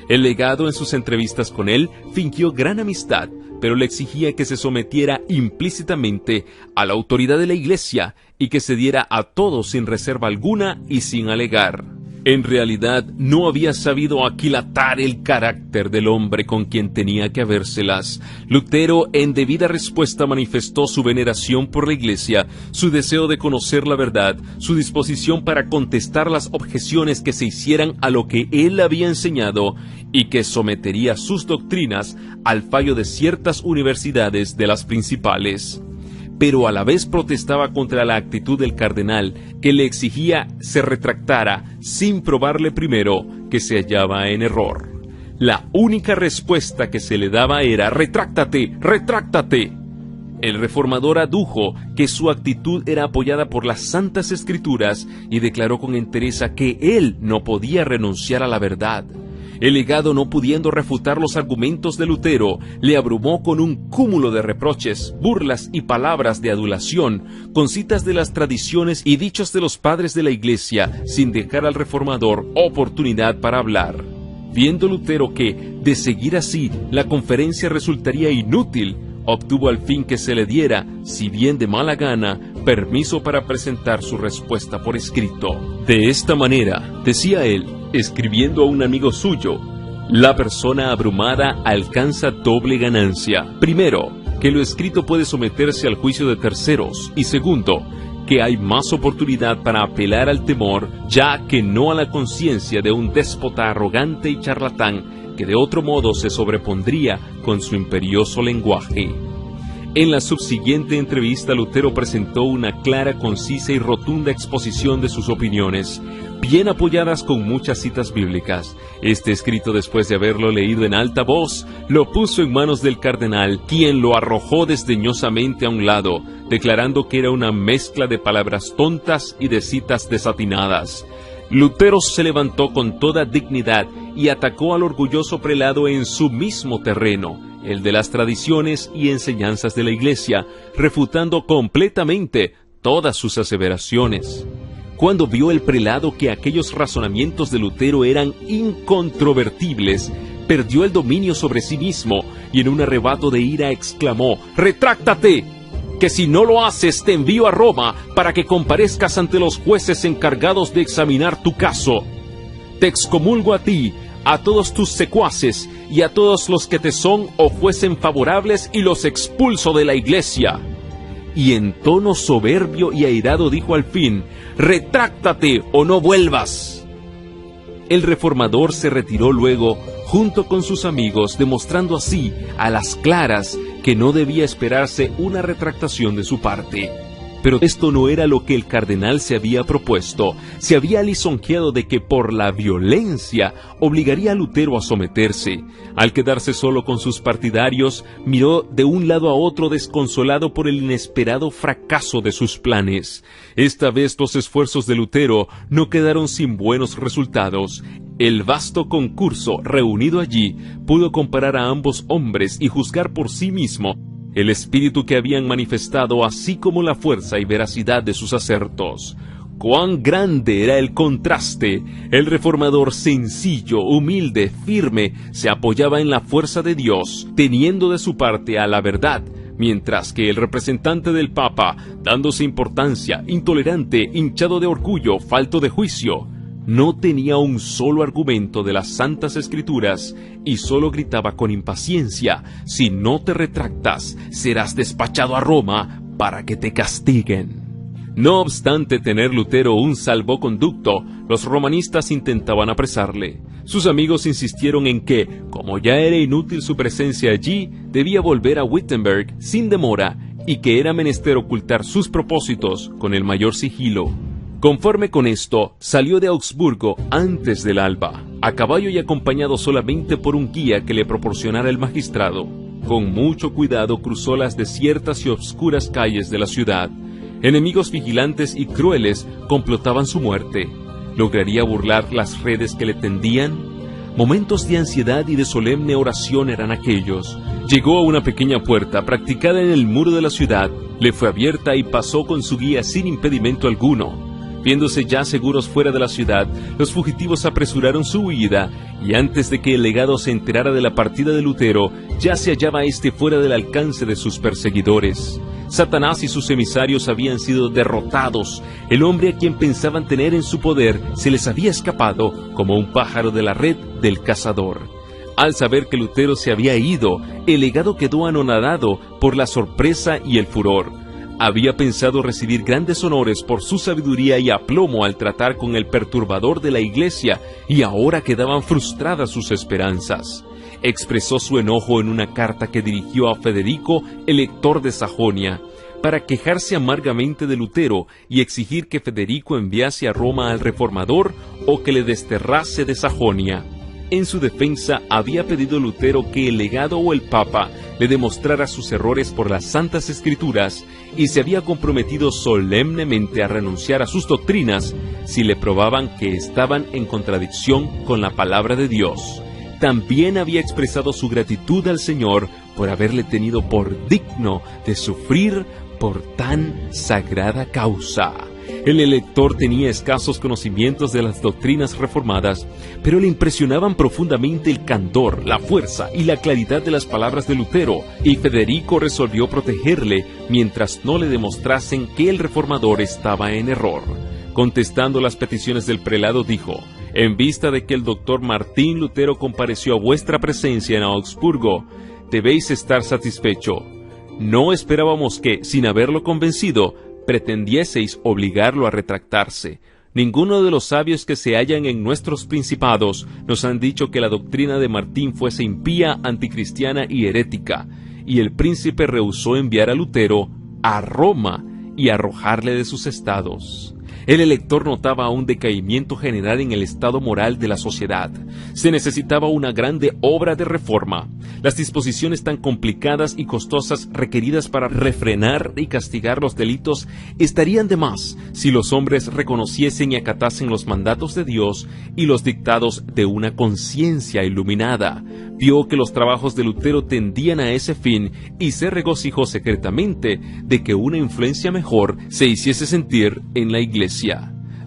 El legado, en sus entrevistas con él, fingió gran amistad, pero le exigía que se sometiera implícitamente a la autoridad de la Iglesia y que se diera a todos sin reserva alguna y sin alegar. En realidad, no había sabido aquilatar el carácter del hombre con quien tenía que habérselas. Lutero, en debida respuesta, manifestó su veneración por la Iglesia, su deseo de conocer la verdad, su disposición para contestar las objeciones que se hicieran a lo que él había enseñado, y que sometería sus doctrinas al fallo de ciertas universidades de las principales. Pero a la vez protestaba contra la actitud del cardenal, que le exigía se retractara sin probarle primero que se hallaba en error. La única respuesta que se le daba era «retráctate, retráctate». El reformador adujo que su actitud era apoyada por las Santas Escrituras y declaró con entereza que él no podía renunciar a la verdad. El legado, no pudiendo refutar los argumentos de Lutero, le abrumó con un cúmulo de reproches, burlas y palabras de adulación, con citas de las tradiciones y dichos de los padres de la Iglesia, sin dejar al reformador oportunidad para hablar. Viendo Lutero que, de seguir así, la conferencia resultaría inútil, obtuvo al fin que se le diera, si bien de mala gana, permiso para presentar su respuesta por escrito. De esta manera, decía él, escribiendo a un amigo suyo, la persona abrumada alcanza doble ganancia. Primero, que lo escrito puede someterse al juicio de terceros, y segundo, que hay más oportunidad para apelar al temor, ya que no a la conciencia de un déspota arrogante y charlatán, que de otro modo se sobrepondría con su imperioso lenguaje. En la subsiguiente entrevista, Lutero presentó una clara, concisa y rotunda exposición de sus opiniones, bien apoyadas con muchas citas bíblicas. Este escrito, después de haberlo leído en alta voz, lo puso en manos del cardenal, quien lo arrojó desdeñosamente a un lado, declarando que era una mezcla de palabras tontas y de citas desatinadas. Lutero se levantó con toda dignidad y atacó al orgulloso prelado en su mismo terreno, el de las tradiciones y enseñanzas de la Iglesia, refutando completamente todas sus aseveraciones. Cuando vio el prelado que aquellos razonamientos de Lutero eran incontrovertibles, perdió el dominio sobre sí mismo y en un arrebato de ira exclamó: «¡Retráctate! Que si no lo haces te envío a Roma para que comparezcas ante los jueces encargados de examinar tu caso. Te excomulgo a ti, a todos tus secuaces y a todos los que te son o fuesen favorables, y los expulso de la Iglesia». Y en tono soberbio y airado dijo al fin: «¡Retráctate o no vuelvas!». El reformador se retiró luego junto con sus amigos, demostrando así a las claras que no debía esperarse una retractación de su parte. Pero esto no era lo que el cardenal se había propuesto. Se había lisonjeado de que por la violencia obligaría a Lutero a someterse. Al quedarse solo con sus partidarios, miró de un lado a otro desconsolado por el inesperado fracaso de sus planes. Esta vez los esfuerzos de Lutero no quedaron sin buenos resultados. El vasto concurso reunido allí pudo comparar a ambos hombres y juzgar por sí mismo el espíritu que habían manifestado, así como la fuerza y veracidad de sus asertos. ¡Cuán grande era el contraste! El reformador sencillo, humilde, firme, se apoyaba en la fuerza de Dios, teniendo de su parte a la verdad, mientras que el representante del Papa, dándose importancia, intolerante, hinchado de orgullo, falto de juicio, no tenía un solo argumento de las Santas Escrituras y solo gritaba con impaciencia: si no te retractas, serás despachado a Roma para que te castiguen. No obstante tener Lutero un salvoconducto, los romanistas intentaban apresarle. Sus amigos insistieron en que, como ya era inútil su presencia allí, debía volver a Wittenberg sin demora y que era menester ocultar sus propósitos con el mayor sigilo. Conforme con esto, salió de Augsburgo antes del alba, a caballo y acompañado solamente por un guía que le proporcionara el magistrado. Con mucho cuidado cruzó las desiertas y obscuras calles de la ciudad. Enemigos vigilantes y crueles complotaban su muerte. ¿Lograría burlar las redes que le tendían? Momentos de ansiedad y de solemne oración eran aquellos. Llegó a una pequeña puerta practicada en el muro de la ciudad, le fue abierta y pasó con su guía sin impedimento alguno. Viéndose ya seguros fuera de la ciudad, los fugitivos apresuraron su huida, y antes de que el legado se enterara de la partida de Lutero, ya se hallaba éste fuera del alcance de sus perseguidores. Satanás y sus emisarios habían sido derrotados. El hombre a quien pensaban tener en su poder se les había escapado como un pájaro de la red del cazador. Al saber que Lutero se había ido, el legado quedó anonadado por la sorpresa y el furor. Había pensado recibir grandes honores por su sabiduría y aplomo al tratar con el perturbador de la Iglesia, y ahora quedaban frustradas sus esperanzas. Expresó su enojo en una carta que dirigió a Federico, elector de Sajonia, para quejarse amargamente de Lutero y exigir que Federico enviase a Roma al reformador o que le desterrase de Sajonia. En su defensa había pedido Lutero que el legado o el Papa le demostrara sus errores por las Santas Escrituras y se había comprometido solemnemente a renunciar a sus doctrinas si le probaban que estaban en contradicción con la palabra de Dios. También había expresado su gratitud al Señor por haberle tenido por digno de sufrir por tan sagrada causa. El elector tenía escasos conocimientos de las doctrinas reformadas, pero le impresionaban profundamente el candor, la fuerza y la claridad de las palabras de Lutero, y Federico resolvió protegerle mientras no le demostrasen que el reformador estaba en error. Contestando las peticiones del prelado, dijo: en vista de que el doctor Martín Lutero compareció a vuestra presencia en Augsburgo, debéis estar satisfecho. No esperábamos que, sin haberlo convencido, pretendieseis obligarlo a retractarse. Ninguno de los sabios que se hallan en nuestros principados nos han dicho que la doctrina de Martín fuese impía, anticristiana y herética, y el príncipe rehusó enviar a Lutero a Roma y arrojarle de sus estados. El elector notaba un decaimiento general en el estado moral de la sociedad. Se necesitaba una grande obra de reforma. Las disposiciones tan complicadas y costosas requeridas para refrenar y castigar los delitos estarían de más si los hombres reconociesen y acatasen los mandatos de Dios y los dictados de una conciencia iluminada. Vio que los trabajos de Lutero tendían a ese fin y se regocijó secretamente de que una influencia mejor se hiciese sentir en la Iglesia.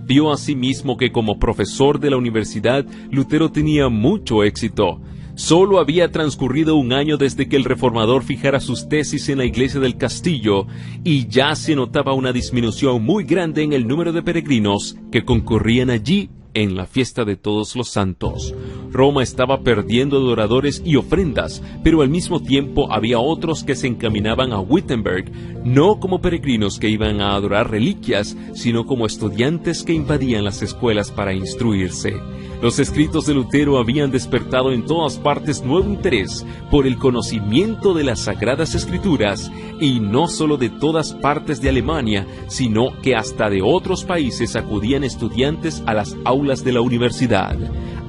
Vio asimismo que como profesor de la universidad Lutero tenía mucho éxito. Solo había transcurrido un año desde que el reformador fijara sus tesis en la iglesia del castillo y ya se notaba una disminución muy grande en el número de peregrinos que concurrían allí en la fiesta de Todos los Santos. Roma estaba perdiendo adoradores y ofrendas, pero al mismo tiempo había otros que se encaminaban a Wittenberg, no como peregrinos que iban a adorar reliquias, sino como estudiantes que invadían las escuelas para instruirse. Los escritos de Lutero habían despertado en todas partes nuevo interés por el conocimiento de las Sagradas Escrituras, y no solo de todas partes de Alemania, sino que hasta de otros países acudían estudiantes a las aulas de la universidad.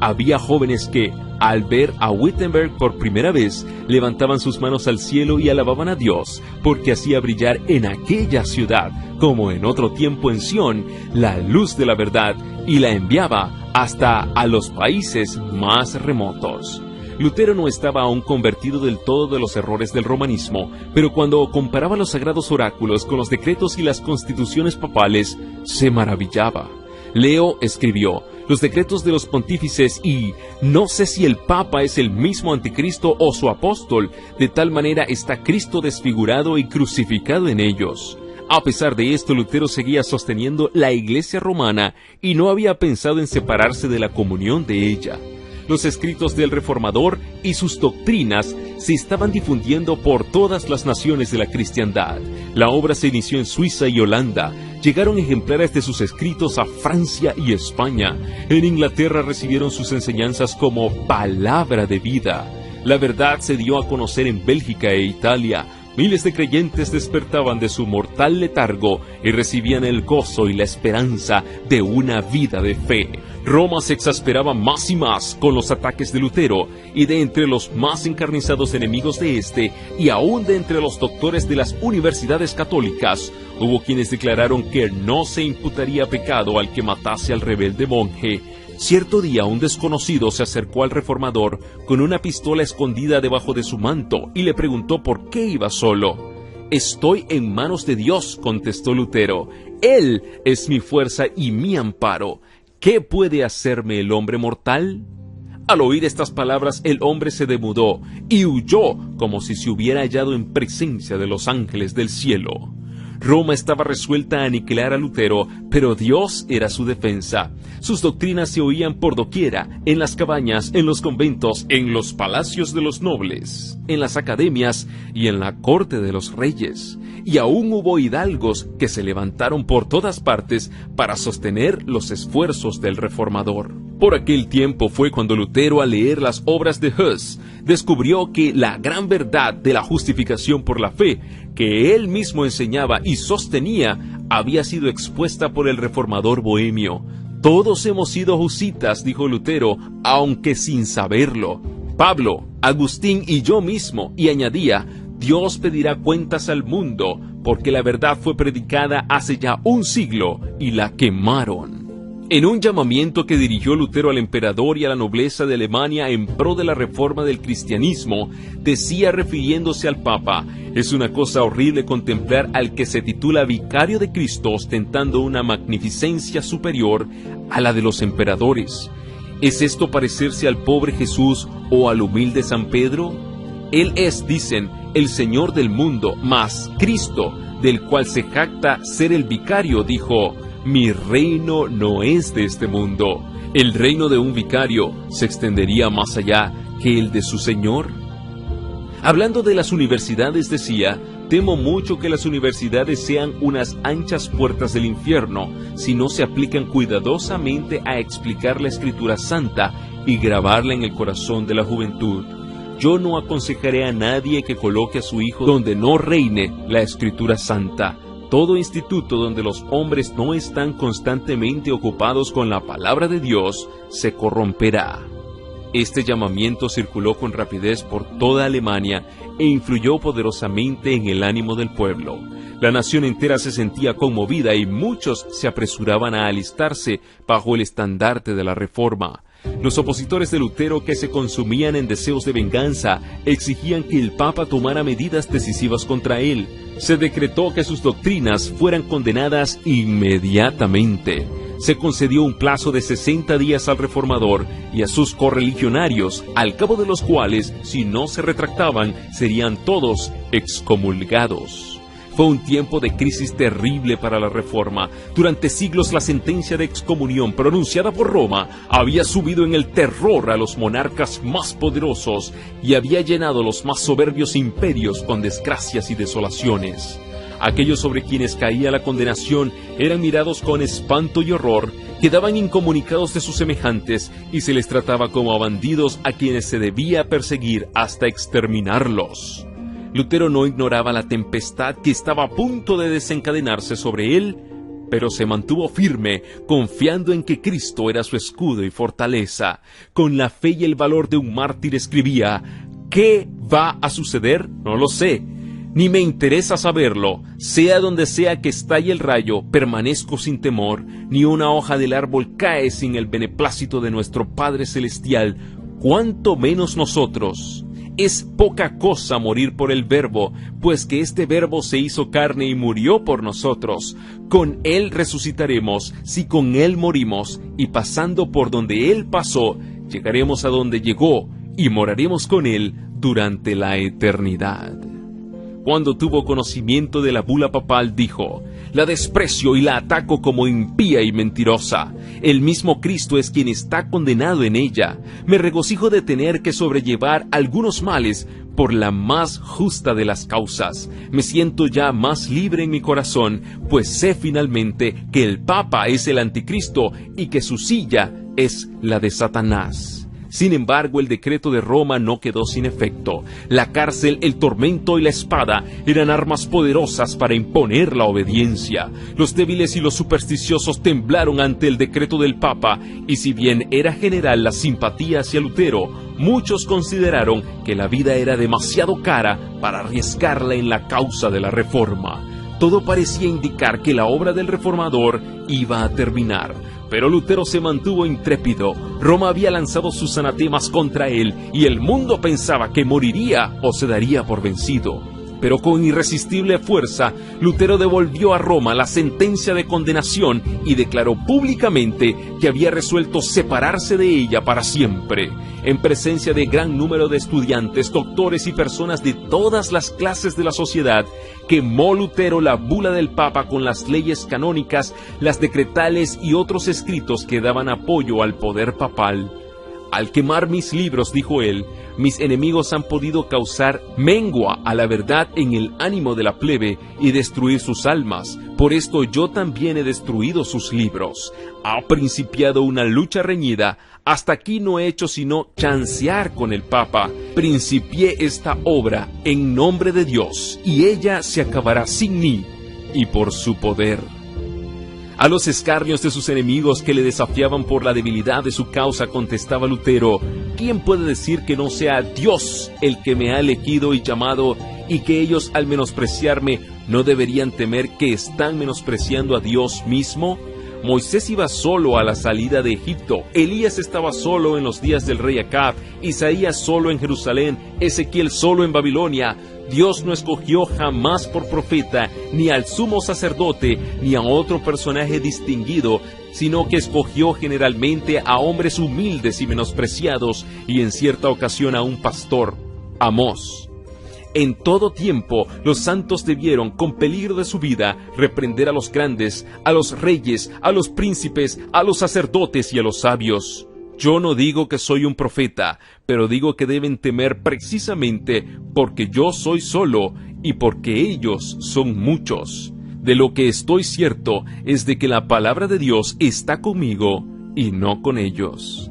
Había jóvenes que, al ver a Wittenberg por primera vez, levantaban sus manos al cielo y alababan a Dios, porque hacía brillar en aquella ciudad, como en otro tiempo en Sión, la luz de la verdad, y la enviaba hasta a los países más remotos. Lutero no estaba aún convertido del todo de los errores del romanismo, pero cuando comparaba los sagrados oráculos con los decretos y las constituciones papales, se maravillaba. Leo escribió: los decretos de los pontífices y no sé si el Papa es el mismo anticristo o su apóstol, de tal manera está Cristo desfigurado y crucificado en ellos. A pesar de esto, Lutero seguía sosteniendo la Iglesia romana y no había pensado en separarse de la comunión de ella. Los escritos del Reformador y sus doctrinas se estaban difundiendo por todas las naciones de la cristiandad. La obra se inició en Suiza y Holanda. Llegaron ejemplares de sus escritos a Francia y España. En Inglaterra recibieron sus enseñanzas como palabra de vida. La verdad se dio a conocer en Bélgica e Italia. Miles de creyentes despertaban de su mortal letargo y recibían el gozo y la esperanza de una vida de fe. Roma se exasperaba más y más con los ataques de Lutero, y de entre los más encarnizados enemigos de este, y aún de entre los doctores de las universidades católicas, hubo quienes declararon que no se imputaría pecado al que matase al rebelde monje. Cierto día un desconocido se acercó al reformador con una pistola escondida debajo de su manto y le preguntó por qué iba solo. «Estoy en manos de Dios», contestó Lutero. «Él es mi fuerza y mi amparo. ¿Qué puede hacerme el hombre mortal?». Al oír estas palabras, el hombre se demudó y huyó como si se hubiera hallado en presencia de los ángeles del cielo. Roma estaba resuelta a aniquilar a Lutero, pero Dios era su defensa. Sus doctrinas se oían por doquiera, en las cabañas, en los conventos, en los palacios de los nobles, en las academias y en la corte de los reyes. Y aún hubo hidalgos que se levantaron por todas partes para sostener los esfuerzos del reformador. Por aquel tiempo fue cuando Lutero, al leer las obras de Hus, descubrió que la gran verdad de la justificación por la fe, que él mismo enseñaba y sostenía, había sido expuesta por el reformador bohemio. «Todos hemos sido husitas», dijo Lutero, aunque sin saberlo. «Pablo, Agustín y yo mismo», y añadía, «Dios pedirá cuentas al mundo, porque la verdad fue predicada hace ya un siglo y la quemaron». En un llamamiento que dirigió Lutero al emperador y a la nobleza de Alemania en pro de la reforma del cristianismo, decía refiriéndose al Papa: «Es una cosa horrible contemplar al que se titula vicario de Cristo ostentando una magnificencia superior a la de los emperadores. ¿Es esto parecerse al pobre Jesús o al humilde San Pedro? Él es, dicen, el Señor del mundo, mas Cristo, del cual se jacta ser el vicario, dijo: mi reino no es de este mundo». ¿El reino de un vicario se extendería más allá que el de su Señor? Hablando de las universidades decía: «Temo mucho que las universidades sean unas anchas puertas del infierno si no se aplican cuidadosamente a explicar la Escritura Santa y grabarla en el corazón de la juventud. Yo no aconsejaré a nadie que coloque a su hijo donde no reine la Escritura Santa. Todo instituto donde los hombres no están constantemente ocupados con la palabra de Dios se corromperá». Este llamamiento circuló con rapidez por toda Alemania e influyó poderosamente en el ánimo del pueblo. La nación entera se sentía conmovida y muchos se apresuraban a alistarse bajo el estandarte de la Reforma. Los opositores de Lutero, que se consumían en deseos de venganza, exigían que el Papa tomara medidas decisivas contra él. Se decretó que sus doctrinas fueran condenadas inmediatamente. Se concedió un plazo de 60 días al reformador y a sus correligionarios, al cabo de los cuales, si no se retractaban, serían todos excomulgados. Fue un tiempo de crisis terrible para la Reforma. Durante siglos la sentencia de excomunión pronunciada por Roma había subido en el terror a los monarcas más poderosos y había llenado los más soberbios imperios con desgracias y desolaciones. Aquellos sobre quienes caía la condenación eran mirados con espanto y horror, quedaban incomunicados de sus semejantes y se les trataba como a bandidos a quienes se debía perseguir hasta exterminarlos. Lutero no ignoraba la tempestad que estaba a punto de desencadenarse sobre él, pero se mantuvo firme, confiando en que Cristo era su escudo y fortaleza. Con la fe y el valor de un mártir escribía: ¿qué va a suceder? No lo sé, ni me interesa saberlo. Sea donde sea que estalle el rayo, permanezco sin temor, ni una hoja del árbol cae sin el beneplácito de nuestro Padre Celestial, cuanto menos nosotros. Es poca cosa morir por el Verbo, pues que este Verbo se hizo carne y murió por nosotros. Con Él resucitaremos, si con Él morimos, y pasando por donde Él pasó, llegaremos a donde llegó, y moraremos con Él durante la eternidad. Cuando tuvo conocimiento de la bula papal, dijo: la desprecio y la ataco como impía y mentirosa. El mismo Cristo es quien está condenado en ella. Me regocijo de tener que sobrellevar algunos males por la más justa de las causas. Me siento ya más libre en mi corazón, pues sé finalmente que el Papa es el anticristo y que su silla es la de Satanás. Sin embargo, el decreto de Roma no quedó sin efecto. La cárcel, el tormento y la espada eran armas poderosas para imponer la obediencia. Los débiles y los supersticiosos temblaron ante el decreto del Papa, y si bien era general la simpatía hacia Lutero, muchos consideraron que la vida era demasiado cara para arriesgarla en la causa de la Reforma. Todo parecía indicar que la obra del reformador iba a terminar. Pero Lutero se mantuvo intrépido. Roma había lanzado sus anatemas contra él, y el mundo pensaba que moriría o se daría por vencido. Pero con irresistible fuerza, Lutero devolvió a Roma la sentencia de condenación y declaró públicamente que había resuelto separarse de ella para siempre. En presencia de gran número de estudiantes, doctores y personas de todas las clases de la sociedad, quemó Lutero la bula del Papa con las leyes canónicas, las decretales y otros escritos que daban apoyo al poder papal. Al quemar mis libros, dijo él, mis enemigos han podido causar mengua a la verdad en el ánimo de la plebe y destruir sus almas. Por esto yo también he destruido sus libros. Ha principiado una lucha reñida. Hasta aquí no he hecho sino chancear con el Papa. Principié esta obra en nombre de Dios, y ella se acabará sin mí y por su poder. A los escarnios de sus enemigos que le desafiaban por la debilidad de su causa, contestaba Lutero: ¿quién puede decir que no sea Dios el que me ha elegido y llamado, y que ellos al menospreciarme no deberían temer que están menospreciando a Dios mismo? Moisés iba solo a la salida de Egipto, Elías estaba solo en los días del rey Acab, Isaías solo en Jerusalén, Ezequiel solo en Babilonia. Dios no escogió jamás por profeta ni al sumo sacerdote ni a otro personaje distinguido, sino que escogió generalmente a hombres humildes y menospreciados, y en cierta ocasión a un pastor, Amós. En todo tiempo los santos debieron, con peligro de su vida, reprender a los grandes, a los reyes, a los príncipes, a los sacerdotes y a los sabios. Yo no digo que soy un profeta, pero digo que deben temer precisamente porque yo soy solo y porque ellos son muchos. De lo que estoy cierto es de que la palabra de Dios está conmigo y no con ellos.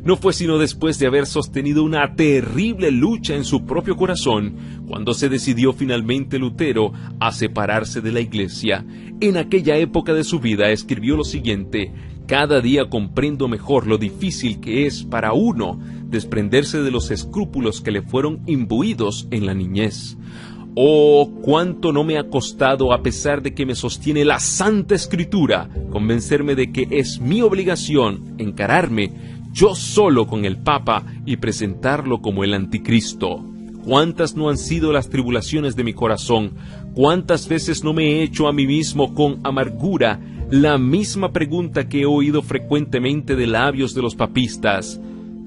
No fue sino después de haber sostenido una terrible lucha en su propio corazón, cuando se decidió finalmente Lutero a separarse de la Iglesia. En aquella época de su vida escribió lo siguiente: cada día comprendo mejor lo difícil que es para uno desprenderse de los escrúpulos que le fueron imbuidos en la niñez. Oh, cuánto no me ha costado, a pesar de que me sostiene la Santa Escritura, convencerme de que es mi obligación encararme yo solo con el Papa y presentarlo como el anticristo. ¿Cuántas no han sido las tribulaciones de mi corazón? ¿Cuántas veces no me he hecho a mí mismo con amargura la misma pregunta que he oído frecuentemente de labios de los papistas?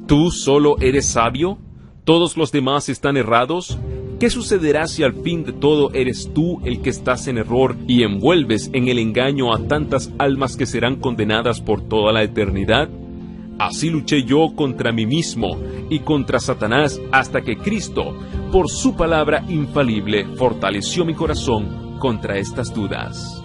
¿Tú solo eres sabio? ¿Todos los demás están errados? ¿Qué sucederá si al fin de todo eres tú el que estás en error y envuelves en el engaño a tantas almas que serán condenadas por toda la eternidad? Así luché yo contra mí mismo y contra Satanás hasta que Cristo, por su palabra infalible, fortaleció mi corazón contra estas dudas.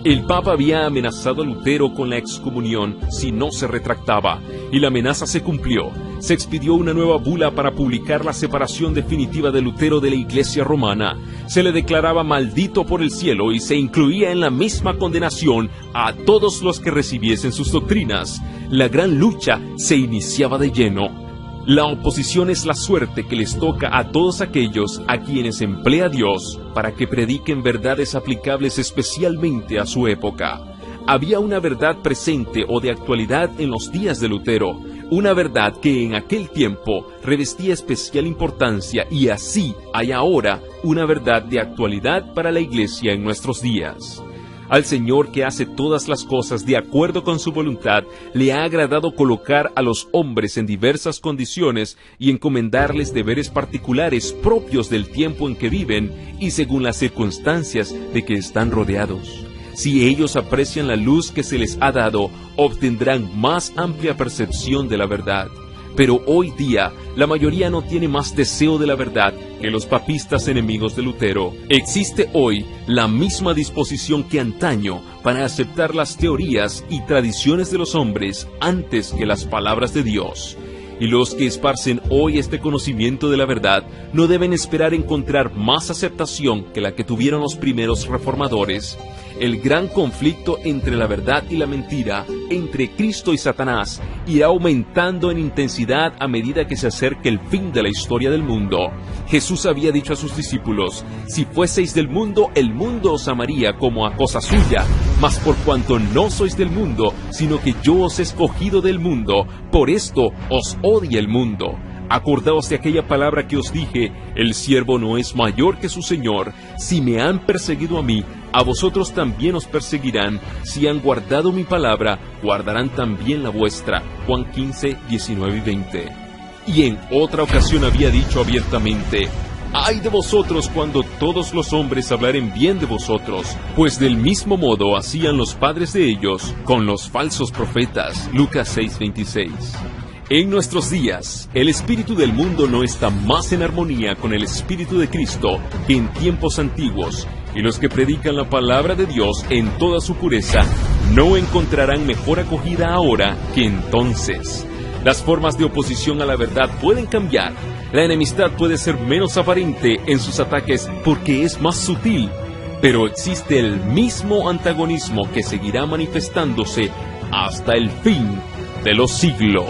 El Papa había amenazado a Lutero con la excomunión si no se retractaba, y la amenaza se cumplió. Se expidió una nueva bula para publicar la separación definitiva de Lutero de la Iglesia romana. Se le declaraba maldito por el cielo y se incluía en la misma condenación a todos los que recibiesen sus doctrinas. La gran lucha se iniciaba de lleno. La oposición es la suerte que les toca a todos aquellos a quienes emplea Dios para que prediquen verdades aplicables especialmente a su época. Había una verdad presente o de actualidad en los días de Lutero, una verdad que en aquel tiempo revestía especial importancia y así hay ahora una verdad de actualidad para la Iglesia en nuestros días. Al Señor, que hace todas las cosas de acuerdo con su voluntad, le ha agradado colocar a los hombres en diversas condiciones y encomendarles deberes particulares propios del tiempo en que viven y según las circunstancias de que están rodeados. Si ellos aprecian la luz que se les ha dado, obtendrán más amplia percepción de la verdad. Pero hoy día, la mayoría no tiene más deseo de la verdad que los papistas enemigos de Lutero. Existe hoy la misma disposición que antaño para aceptar las teorías y tradiciones de los hombres antes que las palabras de Dios. Y los que esparcen hoy este conocimiento de la verdad no deben esperar encontrar más aceptación que la que tuvieron los primeros reformadores. El gran conflicto entre la verdad y la mentira, entre Cristo y Satanás, irá aumentando en intensidad a medida que se acerque el fin de la historia del mundo. Jesús había dicho a sus discípulos: si fueseis del mundo, el mundo os amaría como a cosa suya, mas por cuanto no sois del mundo, sino que yo os he escogido del mundo, por esto os odia el mundo. Acordaos de aquella palabra que os dije: el siervo no es mayor que su Señor. Si me han perseguido a mí, a vosotros también os perseguirán. Si han guardado mi palabra, guardarán también la vuestra. Juan 15, 19 y 20. Y en otra ocasión había dicho abiertamente: ¡ay de vosotros cuando todos los hombres hablaren bien de vosotros! Pues del mismo modo hacían los padres de ellos con los falsos profetas. Lucas 6, 26. En nuestros días, el espíritu del mundo no está más en armonía con el espíritu de Cristo que en tiempos antiguos, y los que predican la palabra de Dios en toda su pureza no encontrarán mejor acogida ahora que entonces. Las formas de oposición a la verdad pueden cambiar. La enemistad puede ser menos aparente en sus ataques porque es más sutil, pero existe el mismo antagonismo que seguirá manifestándose hasta el fin de los siglos.